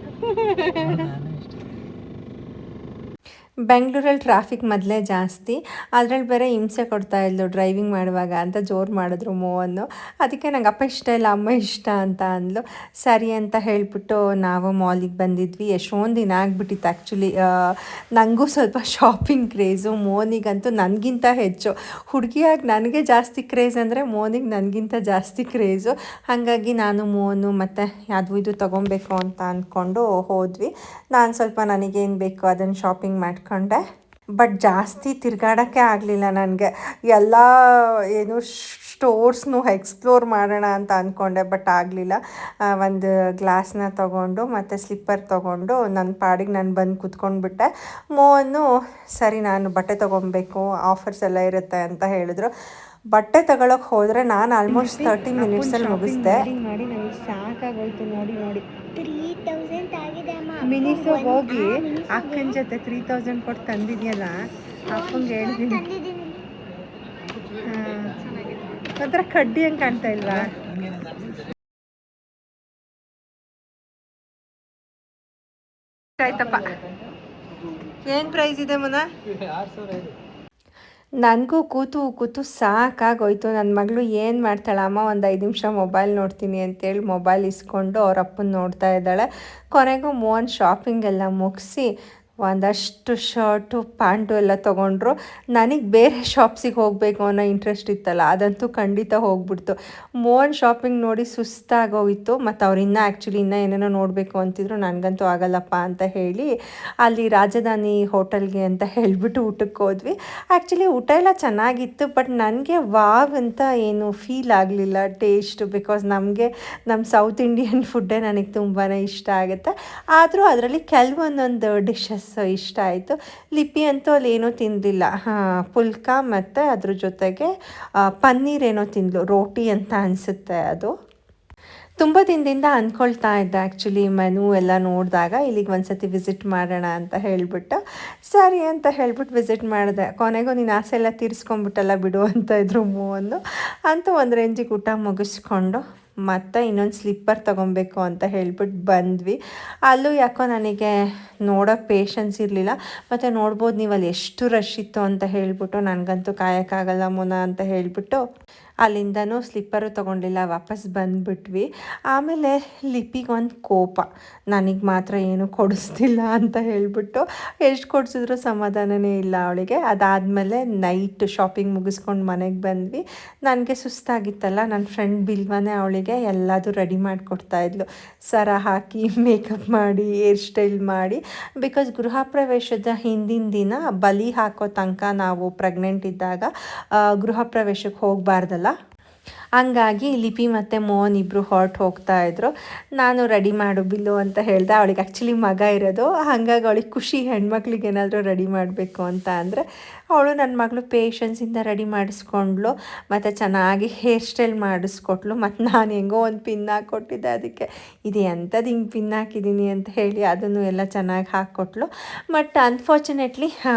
ಬೆಂಗಳೂರಲ್ಲಿ ಟ್ರಾಫಿಕ್ ಮೊದಲೇ ಜಾಸ್ತಿ, ಅದ್ರಲ್ಲಿ ಬೇರೆ ಹಿಂಸೆ ಕೊಡ್ತಾಯಿದ್ಲು ಡ್ರೈವಿಂಗ್ ಮಾಡುವಾಗ ಅಂತ ಜೋರು ಮಾಡಿದ್ರು ಮೋವನ್ನು. ಅದಕ್ಕೆ ನಂಗೆ ಅಪ್ಪ ಇಷ್ಟ ಇಲ್ಲ ಅಮ್ಮ ಇಷ್ಟ ಅಂತ ಅಂದ್ಲು. ಸರಿ ಅಂತ ಹೇಳಿಬಿಟ್ಟು ನಾವು ಮಾಲಿಗೆ ಬಂದಿದ್ವಿ. ಎಷ್ಟೊಂದು ದಿನ ಆಗಿಬಿಟ್ಟಿತ್ತು ಆ್ಯಕ್ಚುಲಿ. ನನಗೂ ಸ್ವಲ್ಪ ಶಾಪಿಂಗ್ ಕ್ರೇಜು, ಮೋನಿಗಂತೂ ನನಗಿಂತ ಹೆಚ್ಚು. ಹುಡುಗಿಯಾಗಿ ನನಗೆ ಜಾಸ್ತಿ ಕ್ರೇಜ್ ಅಂದರೆ ಮೋನಿಗೆ ನನಗಿಂತ ಜಾಸ್ತಿ ಕ್ರೇಜು. ಹಾಗಾಗಿ ನಾನು ಮೋನು ಮತ್ತು ಅದು ಇದು ತೊಗೊಬೇಕು ಅಂತ ಅಂದ್ಕೊಂಡು ಹೋದ್ವಿ. ನಾನು ಸ್ವಲ್ಪ ನನಗೇನು ಬೇಕು ಅದನ್ನು ಶಾಪಿಂಗ್ ಮಾಡ್ಕೊಂಡೆ. ಬಟ್ ಜಾಸ್ತಿ ತಿರುಗಾಡೋಕ್ಕೆ ಆಗಲಿಲ್ಲ ನನಗೆ. ಎಲ್ಲ ಏನು ಸ್ಟೋರ್ಸ್ನು ಎಕ್ಸ್ಪ್ಲೋರ್ ಮಾಡೋಣ ಅಂತ ಅಂದ್ಕೊಂಡೆ, ಬಟ್ ಆಗಲಿಲ್ಲ. ಒಂದು ಗ್ಲಾಸ್ನ ತೊಗೊಂಡು ಮತ್ತು ಸ್ಲಿಪ್ಪರ್ ತೊಗೊಂಡು ನನ್ನ ಪಾಡಿಗೆ ನಾನು ಬಂದು ಕೂತ್ಕೊಂಡ್ಬಿಟ್ಟೆ. ಮೋನು ಸರಿ ನಾನು ಬಟ್ಟೆ ತೊಗೊಬೇಕು, ಆಫರ್ಸ್ ಎಲ್ಲ ಇರುತ್ತೆ ಅಂತ ಹೇಳಿದ್ರು. ಬಟ್ಟೆ ತಗೊಳಕ್ಕೆ ಹೋದರೆ ನಾನು ಆಲ್ಮೋಸ್ಟ್ 30 ಮಿನಿಟ್ಸಲ್ಲಿ ಮುಗಿಸ್ದೆ. ಮಾಡಿ ನನಗೆ ಸಾಕಾಗೋಯ್ತು. ನೋಡಿ 3000 ಆಗಿದೆ ಅಮ್ಮ. ಮಿನಿಸೋಗೆ ಹೋಗಿ ಅಕ್ಕನ ಜೊತೆ 3000 ಕೊಟ್ಟು ತಂದಿದ್ಯಲ್ಲ, ಅಪ್ಪಂಗೆ ಹೇಳಿದ್ದೀನಿ. ಒಂಥರ ಕಡ್ಡಿ ಹಂಗೆ ಕಾಣ್ತಾ ಇಲ್ವಾ? ಆಯ್ತಪ್ಪ. ಏನು ಪ್ರೈಸ್ ಇದೆ ಮುನ್ನ? ನನಗೂ ಕೂತು ಸಾಕಾಗೋಯ್ತು. ನನ್ನ ಮಗಳು ಏನು ಮಾಡ್ತಾಳೆ, ಅಮ್ಮ ಒಂದು 5 ನಿಮಿಷ ಮೊಬೈಲ್ ನೋಡ್ತೀನಿ ಅಂತೇಳಿ ಮೊಬೈಲ್ ಇಸ್ಕೊಂಡು ಅವ್ರ ಅಪ್ಪನ ನೋಡ್ತಾ ಇದ್ದಾಳೆ. ಕೊನೆಗೂ ಮೋಹನ್ ಶಾಪಿಂಗ್ ಎಲ್ಲ ಮುಗಿಸಿ ಒಂದಷ್ಟು ಶರ್ಟು ಪ್ಯಾಂಟು ಎಲ್ಲ ತೊಗೊಂಡ್ರು. ನನಗೆ ಬೇರೆ ಶಾಪ್ಸಿಗೆ ಹೋಗಬೇಕು ಅನ್ನೋ ಇಂಟ್ರೆಸ್ಟ್ ಇತ್ತಲ್ಲ, ಅದಂತೂ ಖಂಡಿತ ಹೋಗ್ಬಿಡ್ತು. ಮೋಹನ್ ಶಾಪಿಂಗ್ ನೋಡಿ ಸುಸ್ತಾಗೋಗಿತ್ತು. ಮತ್ತು ಅವ್ರು ಆ್ಯಕ್ಚುಲಿ ಇನ್ನೂ ಏನೇನೋ ನೋಡಬೇಕು ಅಂತಿದ್ರು. ನನಗಂತೂ ಆಗಲ್ಲಪ್ಪ ಅಂತ ಹೇಳಿ ಅಲ್ಲಿ ರಾಜಧಾನಿ ಹೋಟೆಲ್ಗೆ ಅಂತ ಹೇಳಿಬಿಟ್ಟು ಊಟಕ್ಕೆ ಹೋದ್ವಿ. ಆ್ಯಕ್ಚುಲಿ ಊಟ ಎಲ್ಲ ಚೆನ್ನಾಗಿತ್ತು, ಬಟ್ ನನಗೆ ವಾವ್ ಅಂತ ಏನು ಫೀಲ್ ಆಗಲಿಲ್ಲ ಟೇಸ್ಟ್. ಬಿಕಾಸ್ ನಮ್ಮ ಸೌತ್ ಇಂಡಿಯನ್ ಫುಡ್ಡೇ ನನಗೆ ತುಂಬಾ ಇಷ್ಟ ಆಗುತ್ತೆ. ಆದರೂ ಅದರಲ್ಲಿ ಕೆಲವೊಂದೊಂದು ಡಿಶಸ್ ಇಷ್ಟ ಆಯಿತು. ಲಿಪಿ ಅಂತೂ ಅಲ್ಲಿ ಏನೂ ತಿಂದಿಲ್ಲ. ಪುಲ್ಕ ಮತ್ತು ಅದ್ರ ಜೊತೆಗೆ ಪನ್ನೀರ್ ಏನೋ ತಿಂದಳು, ರೋಟಿ ಅಂತ ಅನಿಸುತ್ತೆ ಅದು. ತುಂಬ ದಿನದಿಂದ ಅಂದ್ಕೊಳ್ತಾ ಇದ್ದೆ ಆ್ಯಕ್ಚುಲಿ ಮೆನು ಎಲ್ಲ ನೋಡಿದಾಗ ಇಲ್ಲಿಗೆ ಒಂದ್ಸತಿ ವಿಸಿಟ್ ಮಾಡೋಣ ಅಂತ ಹೇಳಿಬಿಟ್ಟು. ಸರಿ ಅಂತ ಹೇಳ್ಬಿಟ್ಟು ವಿಸಿಟ್ ಮಾಡಿದೆ. ಕೊನೆಗೂ ನೀನು ಆಸೆ ಎಲ್ಲ ತೀರಿಸ್ಕೊಂಬಿಟ್ಟಲ್ಲ ಬಿಡು ಅಂತ ಇದ್ರು ಮೋವನ್ನು. ಅಂತೂ ಒಂದು ರೇಂಜಿಗೆ ಊಟ ಮುಗಿಸ್ಕೊಂಡು ಮತ್ತು ಇನ್ನೊಂದು ಸ್ಲಿಪ್ಪರ್ ತೊಗೊಬೇಕು ಅಂತ ಹೇಳ್ಬಿಟ್ಟು ಬಂದ್ವಿ. ಅಲ್ಲೂ ಯಾಕೋ ನನಗೆ ನೋಡೋಕ್ಕೆ ಪೇಷನ್ಸ್ ಇರಲಿಲ್ಲ. ಮತ್ತು ನೋಡ್ಬೋದು ನೀವು ಅಲ್ಲಿ ಎಷ್ಟು ರಶ್ ಇತ್ತು ಅಂತ ಹೇಳಿಬಿಟ್ಟು, ನನಗಂತೂ ಕಾಯೋಕ್ಕಾಗಲ್ಲ ಮುನ ಅಂತ ಹೇಳಿಬಿಟ್ಟು ಅಲ್ಲಿಂದನೂ ಸ್ಲಿಪ್ಪರು ತೊಗೊಂಡಿಲ್ಲ, ವಾಪಸ್ ಬಂದುಬಿಟ್ವಿ. ಆಮೇಲೆ ಲಿಪಿಗೆ ಒಂದು ಕೋಪ, ನನಗೆ ಮಾತ್ರ ಏನು ಕೊಡಿಸ್ತಿಲ್ಲ ಅಂತ ಹೇಳಿಬಿಟ್ಟು ಎಷ್ಟು ಕೊಡಿಸಿದ್ರು ಸಮಾಧಾನವೇ ಇಲ್ಲ ಅವಳಿಗೆ. ಅದಾದಮೇಲೆ ನೈಟ್ ಶಾಪಿಂಗ್ ಮುಗಿಸ್ಕೊಂಡು ಮನೆಗೆ ಬಂದ್ವಿ. ನನಗೆ ಸುಸ್ತಾಗಿತ್ತಲ್ಲ, ನನ್ನ ಫ್ರೆಂಡ್ ಬಿಲ್ವನೇ ಅವಳಿಗೆ ಎಲ್ಲದೂ ರೆಡಿ ಮಾಡಿಕೊಡ್ತಾಯಿದ್ಲು. ಸರ ಹಾಕಿ ಮೇಕಪ್ ಮಾಡಿ ಹೇರ್ ಸ್ಟೈಲ್ ಮಾಡಿ. ಬಿಕಾಸ್ ಗೃಹ ಪ್ರವೇಶದ ಹಿಂದಿನ ದಿನ ಬಲಿ ಹಾಕೋ ತನಕ ನಾವು ಪ್ರೆಗ್ನೆಂಟ್ ಇದ್ದಾಗ ಗೃಹ ಪ್ರವೇಶಕ್ಕೆ ಹೋಗಬಾರ್ದಲ್ಲ. ಹಂಗಾಗಿ ಲಿಪಿ ಮತ್ತು ಮೋಹನ್ ಇಬ್ಬರು ಹೋಗ್ತಾಯಿದ್ರು. ನಾನು ರೆಡಿ ಮಾಡು ಬಿಲ್ಲು ಅಂತ ಹೇಳಿದೆ. ಅವಳಿಗೆ ಆ್ಯಕ್ಚುಲಿ ಮಗ ಇರೋದು, ಹಾಗಾಗಿ ಅವಳಿಗೆ ಖುಷಿ ಹೆಣ್ಮಕ್ಳಿಗೆ ಏನಾದರೂ ರೆಡಿ ಮಾಡಬೇಕು ಅಂತ. ಅಂದರೆ ಅವಳು ನನ್ನ ಮಗಳು ಪೇಷನ್ಸಿಂದ ರೆಡಿ ಮಾಡಿಸ್ಕೊಂಡ್ಳು ಮತ್ತು ಚೆನ್ನಾಗಿ ಹೇರ್ ಸ್ಟೈಲ್ ಮಾಡಿಸ್ಕೊಟ್ಲು. ಮತ್ತು ನಾನು ಹೆಂಗೋ ಒಂದು ಪಿನ್ ಹಾಕ್ಕೊಟ್ಟಿದ್ದೆ ಅದಕ್ಕೆ, ಇದು ಎಂಥದ್ದು ಹಿಂಗೆ ಪಿನ್ ಹಾಕಿದ್ದೀನಿ ಅಂತ ಹೇಳಿ ಅದನ್ನು ಎಲ್ಲ ಚೆನ್ನಾಗಿ ಹಾಕ್ಕೊಟ್ಲು. ಬಟ್ ಅನ್ಫಾರ್ಚುನೇಟ್ಲಿ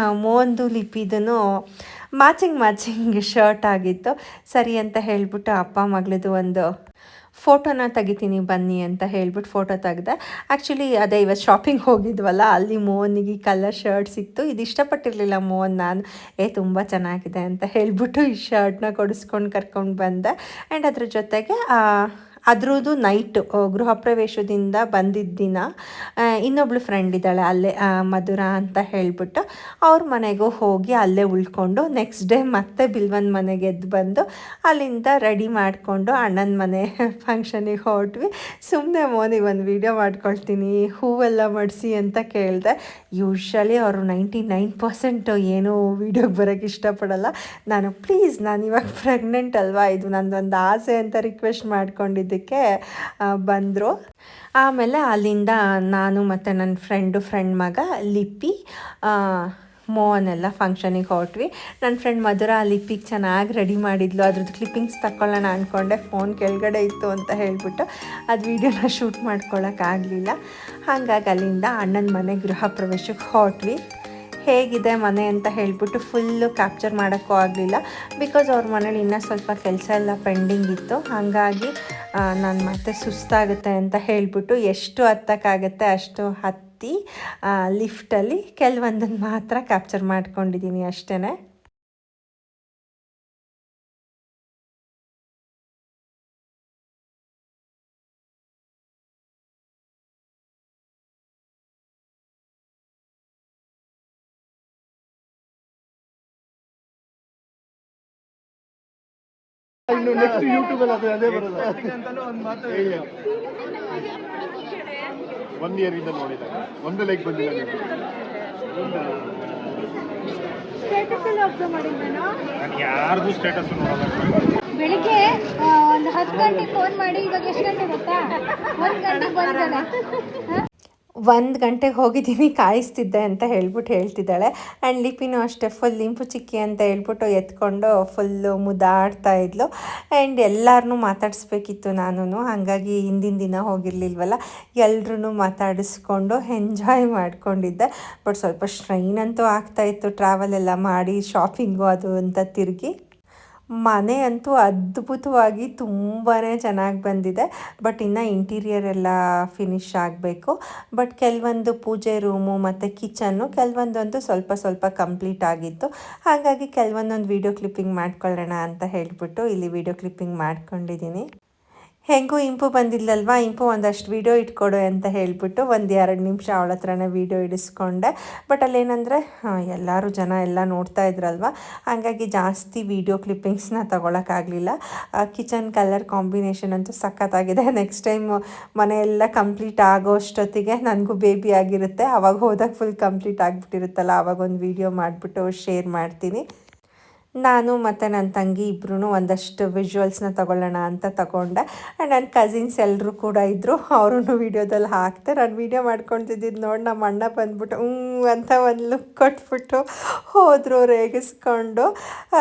ಮೋಹನ್ದು ಲಿಪಿದೂ ಮ್ಯಾಚಿಂಗ್ ಶರ್ಟ್ ಆಗಿತ್ತು. ಸರಿ ಅಂತ ಹೇಳಿಬಿಟ್ಟು ಅಪ್ಪ ಮಗಳದು ಒಂದು ಫೋಟೋನ ತೆಗಿತೀನಿ ಬನ್ನಿ ಅಂತ ಹೇಳ್ಬಿಟ್ಟು ಫೋಟೋ ತೆಗ್ದೆ. ಆ್ಯಕ್ಚುಲಿ ಅದೇ ಇವತ್ತು ಶಾಪಿಂಗ್ ಹೋಗಿದ್ವಲ್ಲ, ಅಲ್ಲಿ ಮೋಹನಿಗೆ ಕಲರ್ ಶರ್ಟ್ ಸಿಕ್ತು. ಇದು ಇಷ್ಟಪಟ್ಟಿರಲಿಲ್ಲ ಮೋಹನ್. ನಾನು ತುಂಬ ಚೆನ್ನಾಗಿದೆ ಅಂತ ಹೇಳಿಬಿಟ್ಟು ಈ ಶರ್ಟ್ನ ಕೊಡಿಸ್ಕೊಂಡು ಕರ್ಕೊಂಡು ಬಂದೆ. ಆ್ಯಂಡ್ ಅದ್ರ ಜೊತೆಗೆ ಅದ್ರದ್ದು ನೈಟು ಗೃಹ ಪ್ರವೇಶದಿಂದ ಬಂದಿದ್ದ ದಿನ ಇನ್ನೊಬ್ಳು ಫ್ರೆಂಡ್ ಇದ್ದಾಳೆ ಅಲ್ಲೇ, ಮಧುರಾ ಅಂತ ಹೇಳಿಬಿಟ್ಟು ಅವ್ರ ಮನೆಗೂ ಹೋಗಿ ಅಲ್ಲೇ ಉಳ್ಕೊಂಡು ನೆಕ್ಸ್ಟ್ ಡೇ ಮತ್ತೆ ಬಿಲ್ವನ್ ಮನೆಗೆ ಎದ್ದು ಬಂದು ಅಲ್ಲಿಂದ ರೆಡಿ ಮಾಡಿಕೊಂಡು ಅಣ್ಣನ ಮನೆ ಫಂಕ್ಷನಿಗೆ ಹೊರಟ್ವಿ. ಸುಮ್ಮನೆ ಮೋನಿಗೆ ಒಂದು ವೀಡಿಯೋ ಮಾಡ್ಕೊಳ್ತೀನಿ ಹೂವೆಲ್ಲ ಮಾಡಿಸಿ ಅಂತ ಕೇಳಿದೆ. ಯೂಶ್ವಲಿ ಅವರು 99% ಏನೂ ವೀಡಿಯೋಗೆ ಬರೋಕ್ಕೆ ಇಷ್ಟಪಡಲ್ಲ. ನಾನು ಇವಾಗ ಪ್ರೆಗ್ನೆಂಟ್ ಅಲ್ವಾ, ಇದು ನನ್ನದೊಂದು ಆಸೆ ಅಂತ ರಿಕ್ವೆಸ್ಟ್ ಮಾಡ್ಕೊಂಡಿದ್ದೆ. ಬಂದರು. ಆಮೇಲೆ ಅಲ್ಲಿಂದ ನಾನು ಮತ್ತು ನನ್ನ ಫ್ರೆಂಡ್ ಮಗ ಲಿಪಿ ಮೋಹನ್ ಎಲ್ಲ ಫಂಕ್ಷನಿಗೆ ಹೊರಟ್ವಿ. ನನ್ನ ಫ್ರೆಂಡ್ ಮಧುರಾ ಲಿಪಿಗೆ ಚೆನ್ನಾಗಿ ರೆಡಿ ಮಾಡಿದ್ಲು. ಅದ್ರದ್ದು ಕ್ಲಿಪ್ಪಿಂಗ್ಸ್ ತಗೊಳ್ಳೋಣ ಅಂದ್ಕೊಂಡೆ, ಫೋನ್ ಕೆಳಗಡೆ ಇತ್ತು ಅಂತ ಹೇಳಿಬಿಟ್ಟು ಅದು ವೀಡಿಯೋನ ಶೂಟ್ ಮಾಡ್ಕೊಳ್ಳೋಕ್ಕಾಗಲಿಲ್ಲ. ಹಾಗಾಗಿ ಅಲ್ಲಿಂದ ಅಣ್ಣನ ಮನೆ ಗೃಹ ಪ್ರವೇಶಕ್ಕೆ ಹೊರಟ್ವಿ. ಹೇಗಿದೆ ಮನೆ ಅಂತ ಹೇಳಿಬಿಟ್ಟು ಫುಲ್ಲು ಕ್ಯಾಪ್ಚರ್ ಮಾಡೋಕ್ಕೂ ಆಗಲಿಲ್ಲ. ಬಿಕಾಸ್ ಅವ್ರ ಮನೇಲಿ ಇನ್ನೂ ಸ್ವಲ್ಪ ಕೆಲಸ ಎಲ್ಲ ಪೆಂಡಿಂಗ್ ಇತ್ತು. ಹಾಗಾಗಿ ನಾನು ಮತ್ತೆ ಸುಸ್ತಾಗುತ್ತೆ ಅಂತ ಹೇಳಿಬಿಟ್ಟು ಎಷ್ಟು ಹತ್ತಕ್ಕಾಗತ್ತೆ ಅಷ್ಟು ಹತ್ತಿ ಲಿಫ್ಟಲ್ಲಿ ಕೆಲವೊಂದನ್ನು ಮಾತ್ರ ಕ್ಯಾಪ್ಚರ್ ಮಾಡ್ಕೊಂಡಿದ್ದೀನಿ ಅಷ್ಟೇ. ಇನ್ನು ನೆಕ್ಸ್ಟ್ ಯೂಟ್ಯೂಬ್ ಅಲ್ಲಿ ಅದೇ ಬರೋದು. ಒನ್ ಇಯರ್ ಇಂದ ನೋಡಿದಾಗ ಒಂದು ಲೈಕ್ ಬಂದಿಲ್ಲ. ನಾನು ಯಾರ್ದು ಸ್ಟೇಟಸ್ ನೋಡಲ್ಲ. ಬೆಳಿಗ್ಗೆ ಒಂದು 10 ಗಂಟೆಗೆ ಫೋನ್ ಮಾಡಿ, ಇವಾಗ ಎಷ್ಟು ಗಂಟೆ ಗೊತ್ತಾ? 1 ಗಂಟೆಗೆ ಬಂದಿದ್ದಾಳೆ. 1 ಗಂಟೆಗೆ ಹೋಗಿದ್ದೀನಿ ಕಾಯಿಸ್ತಿದ್ದೆ ಅಂತ ಹೇಳ್ತಿದ್ದಾಳೆ. ಆ್ಯಂಡ್ ಲಿಪಿನೂ ಅಷ್ಟೇ ಫುಲ್ ಇಂಪು ಚಿಕ್ಕಿ ಅಂತ ಹೇಳ್ಬಿಟ್ಟು ಎತ್ಕೊಂಡು ಫುಲ್ಲು ಮುದ್ದಾಡ್ತಾ ಇದ್ಲು. ಆ್ಯಂಡ್ ಎಲ್ಲರನ್ನೂ ಮಾತಾಡಿಸ್ಬೇಕಿತ್ತು ನಾನು, ಹಾಗಾಗಿ ಹಿಂದಿನ ದಿನ ಹೋಗಿರಲಿಲ್ವಲ್ಲ, ಎಲ್ಲರೂ ಮಾತಾಡಿಸ್ಕೊಂಡು ಎಂಜಾಯ್ ಮಾಡ್ಕೊಂಡಿದ್ದೆ. ಬಟ್ ಸ್ವಲ್ಪ ಸ್ಟ್ರೈನ್ ಅಂತೂ ಆಗ್ತಾಯಿತ್ತು ಟ್ರಾವೆಲ್ ಎಲ್ಲ ಮಾಡಿ, ಶಾಪಿಂಗು ಅದು ಅಂತ ತಿರುಗಿ. ಮನೆ ಅಂತೂ ಅದ್ಭುತವಾಗಿ ತುಂಬಾ ಚೆನ್ನಾಗಿ ಬಂದಿದೆ. ಬಟ್ ಇನ್ನು ಇಂಟೀರಿಯರ್ ಎಲ್ಲ ಫಿನಿಶ್ ಆಗಬೇಕು. ಬಟ್ ಕೆಲವೊಂದು ಪೂಜೆ ರೂಮು ಮತ್ತು ಕಿಚನ್ನು ಕೆಲವೊಂದಂತೂ ಸ್ವಲ್ಪ ಕಂಪ್ಲೀಟ್ ಆಗಿತ್ತು. ಹಾಗಾಗಿ ಕೆಲವೊಂದೊಂದು ವೀಡಿಯೋ ಕ್ಲಿಪ್ಪಿಂಗ್ ಮಾಡ್ಕೊಳ್ಳೋಣ ಅಂತ ಹೇಳಿಬಿಟ್ಟು ಇಲ್ಲಿ ವೀಡಿಯೋ ಕ್ಲಿಪ್ಪಿಂಗ್ ಮಾಡ್ಕೊಂಡಿದ್ದೀನಿ. ಹೆಂಗೂ ಇಂಪು ಬಂದಿಲ್ಲಲ್ವಾ, ಇಂಪು ಒಂದಷ್ಟು ವೀಡಿಯೋ ಇಟ್ಕೊಡು ಅಂತ ಹೇಳಿಬಿಟ್ಟು 1-2 ನಿಮಿಷ ಅವಳ ಹತ್ರನೇ ವೀಡಿಯೋ ಇಡಿಸ್ಕೊಂಡೆ. ಬಟ್ ಅಲ್ಲೇನಂದರೆ ಜನ ಎಲ್ಲ ನೋಡ್ತಾ ಇದ್ರಲ್ವ, ಹಾಗಾಗಿ ಜಾಸ್ತಿ ವೀಡಿಯೋ ಕ್ಲಿಪ್ಪಿಂಗ್ಸ್ನ ತೊಗೊಳಕ್ಕಾಗಲಿಲ್ಲ. ಕಿಚನ್ ಕಲರ್ ಕಾಂಬಿನೇಷನ್ ಅಂತೂ ಸಖತ್ತಾಗಿದೆ. ನೆಕ್ಸ್ಟ್ ಟೈಮ್ ಮನೆಯೆಲ್ಲ ಕಂಪ್ಲೀಟ್ ಆಗೋಷ್ಟೊತ್ತಿಗೆ ನನಗೂ ಬೇಬಿ ಆಗಿರುತ್ತೆ, ಆವಾಗ ಹೋದಾಗ ಫುಲ್ ಕಂಪ್ಲೀಟ್ ಆಗಿಬಿಟ್ಟಿರುತ್ತಲ್ಲ, ಆವಾಗೊಂದು ವೀಡಿಯೋ ಮಾಡಿಬಿಟ್ಟು ಶೇರ್ ಮಾಡ್ತೀನಿ. ನಾನು ಮತ್ತು ನನ್ನ ತಂಗಿ ಇಬ್ಬರೂ ಒಂದಷ್ಟು ವಿಜುವಲ್ಸ್ನ ತೊಗೊಳ್ಳೋಣ ಅಂತ ತಗೊಂಡೆ. ಆ್ಯಂಡ್ ನನ್ನ ಕಸಿನ್ಸ್ ಎಲ್ಲರೂ ಕೂಡ ಇದ್ದರು, ಅವರೂ ವೀಡಿಯೋದಲ್ಲಿ ಹಾಕ್ತೆ. ನಾನು ವೀಡಿಯೋ ಮಾಡ್ಕೊತಿದ್ದು ನೋಡಿ ನಮ್ಮ ಅಣ್ಣ ಬಂದ್ಬಿಟ್ಟು ಅಂತ ಒಂದು ಲುಕ್ ಕೊಟ್ಬಿಟ್ಟು ಹೋದರು ರೇಗಿಸ್ಕೊಂಡು.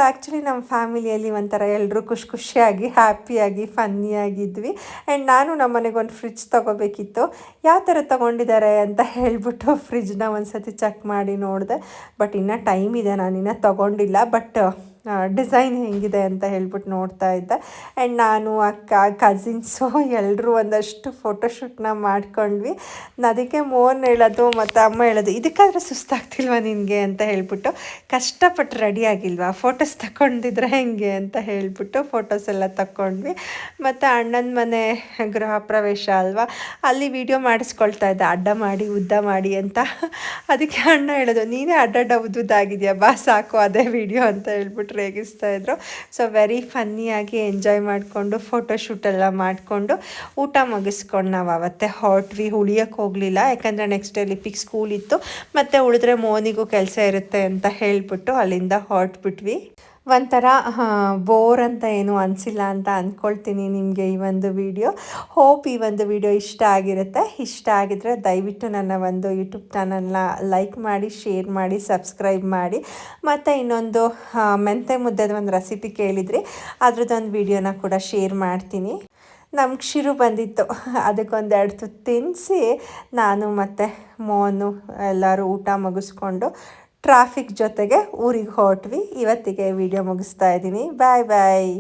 ಆ್ಯಕ್ಚುಲಿ ನಮ್ಮ ಫ್ಯಾಮಿಲಿಯಲ್ಲಿ ಒಂಥರ ಎಲ್ಲರೂ ಖುಷಿಯಾಗಿ ಹ್ಯಾಪಿಯಾಗಿ ಫನ್ನಿಯಾಗಿದ್ವಿ. ಆ್ಯಂಡ್ ನಾನು ನಮ್ಮ ಮನೆಗೊಂದು ಫ್ರಿಡ್ಜ್ ತೊಗೋಬೇಕಿತ್ತು, ಯಾವ ಥರ ತೊಗೊಂಡಿದ್ದಾರೆ ಅಂತ ಹೇಳಿಬಿಟ್ಟು ಫ್ರಿಡ್ಜ್ನ ಒಂದು ಸತಿ ಚೆಕ್ ಮಾಡಿ ನೋಡಿದೆ. ಬಟ್ ಇನ್ನೂ ಟೈಮ್ ಇದೆ, ನಾನಿನ್ನೂ ತೊಗೊಂಡಿಲ್ಲ. ಬಟ್ ಡಿಸೈನ್ ಹೆಂಗಿದೆ ಅಂತ ಹೇಳ್ಬಿಟ್ಟು ನೋಡ್ತಾ ಇದ್ದೆ. ಆ್ಯಂಡ್ ನಾನು ಅಕ್ಕ ಕಸಿನ್ಸು ಎಲ್ಲರೂ ಒಂದಷ್ಟು ಫೋಟೋಶೂಟ್ನ ಮಾಡ್ಕೊಂಡ್ವಿ. ಅದಕ್ಕೆ ಮೋಹನ್ ಹೇಳೋದು ಮತ್ತು ಅಮ್ಮ ಹೇಳೋದು, ಇದಕ್ಕಾದ್ರೆ ಸುಸ್ತಾಗ್ತಿಲ್ವ ನಿನಗೆ ಅಂತ ಹೇಳ್ಬಿಟ್ಟು, ಕಷ್ಟಪಟ್ಟು ರೆಡಿ ಆಗಿಲ್ವಾ, ಫೋಟೋಸ್ ತಗೊಂಡಿದ್ರೆ ಹೆಂಗೆ ಅಂತ ಹೇಳ್ಬಿಟ್ಟು ಫೋಟೋಸ್ ಎಲ್ಲ ತಗೊಂಡ್ವಿ. ಮತ್ತು ಅಣ್ಣನ ಮನೆ ಗೃಹ ಪ್ರವೇಶ ಅಲ್ವಾ, ಅಲ್ಲಿ ವಿಡಿಯೋ ಮಾಡಿಸ್ಕೊಳ್ತಾ ಇದ್ದೆ ಅಡ್ಡ ಮಾಡಿ ಉದ್ದ ಮಾಡಿ ಅಂತ. ಅದಕ್ಕೆ ಅಣ್ಣ ಹೇಳೋದು, ನೀನೇ ಅಡ್ಡಡ್ಡ ಉದ್ದುದ್ದಾಗಿದೆಯಾ ಬಾ ಸಾಕು ಅದೇ ವಿಡಿಯೋ ಅಂತ ಹೇಳ್ಬಿಟ್ಟು ರೇಗಿಸ್ತಾ ಇದ್ರು. ಸೊ ವೆರಿ ಫನ್ನಿಯಾಗಿ ಎಂಜಾಯ್ ಮಾಡಿಕೊಂಡು ಫೋಟೋಶೂಟೆಲ್ಲ ಮಾಡಿಕೊಂಡು ಊಟ ಮುಗಿಸ್ಕೊಂಡು ನಾವು ಅವತ್ತೇ ಹೊರಟ್ವಿ. ಉಳಿಯೋಕ್ಕೆ ಹೋಗಲಿಲ್ಲ, ಯಾಕಂದರೆ ನೆಕ್ಸ್ಟ್ ಡೇ ಲಿಪಿಗೆ ಸ್ಕೂಲ್ ಇತ್ತು, ಮತ್ತು ಉಳಿದ್ರೆ ಮೋನಿಗೂ ಕೆಲಸ ಇರುತ್ತೆ ಅಂತ ಹೇಳಿಬಿಟ್ಟು ಅಲ್ಲಿಂದ ಹೊರಟ್ಬಿಟ್ವಿ. ಒಂಥರ ಬೋರ್ ಅಂತ ಏನೂ ಅನಿಸಿಲ್ಲ ಅಂತ ಅಂದ್ಕೊಳ್ತೀನಿ ನಿಮಗೆ ಈ ಒಂದು ವಿಡಿಯೋ. ಹೋಪ್ ಈ ಒಂದು ವಿಡಿಯೋ ಇಷ್ಟ ಆಗಿರುತ್ತೆ. ಇಷ್ಟ ಆಗಿದ್ರೆ ದಯವಿಟ್ಟು ನನ್ನ ಒಂದು ಯೂಟ್ಯೂಬ್ ಚಾನಲ್ನ ಲೈಕ್ ಮಾಡಿ, ಶೇರ್ ಮಾಡಿ, ಸಬ್ಸ್ಕ್ರೈಬ್ ಮಾಡಿ. ಮತ್ತು ಇನ್ನೊಂದು ಮೆಂತೆ ಮುದ್ದೆದು ಒಂದು ರೆಸಿಪಿ ಕೇಳಿದ್ರಿ, ಅದ್ರದ್ದೊಂದು ವಿಡಿಯೋನ ಕೂಡ ಶೇರ್ ಮಾಡ್ತೀನಿ. ನಮ್ಗೆ ಶಿರು ಬಂದಿತ್ತು, ಅದಕ್ಕೊಂದೆರಡು ತುತ್ತು ತಿನ್ನಿಸಿ ನಾನು ಮತ್ತು ಮೋನು ಎಲ್ಲರೂ ಊಟ ಮುಗಿಸ್ಕೊಂಡು ಟ್ರಾಫಿಕ್ ಜೊತೆಗೆ ಊರಿಗೆ ಹೊರಟ್ವಿ. ಇವತ್ತಿಗೆ ವಿಡಿಯೋ ಮುಗಿಸ್ತಾ ಇದ್ದೀನಿ. ಬಾಯ್ ಬಾಯ್.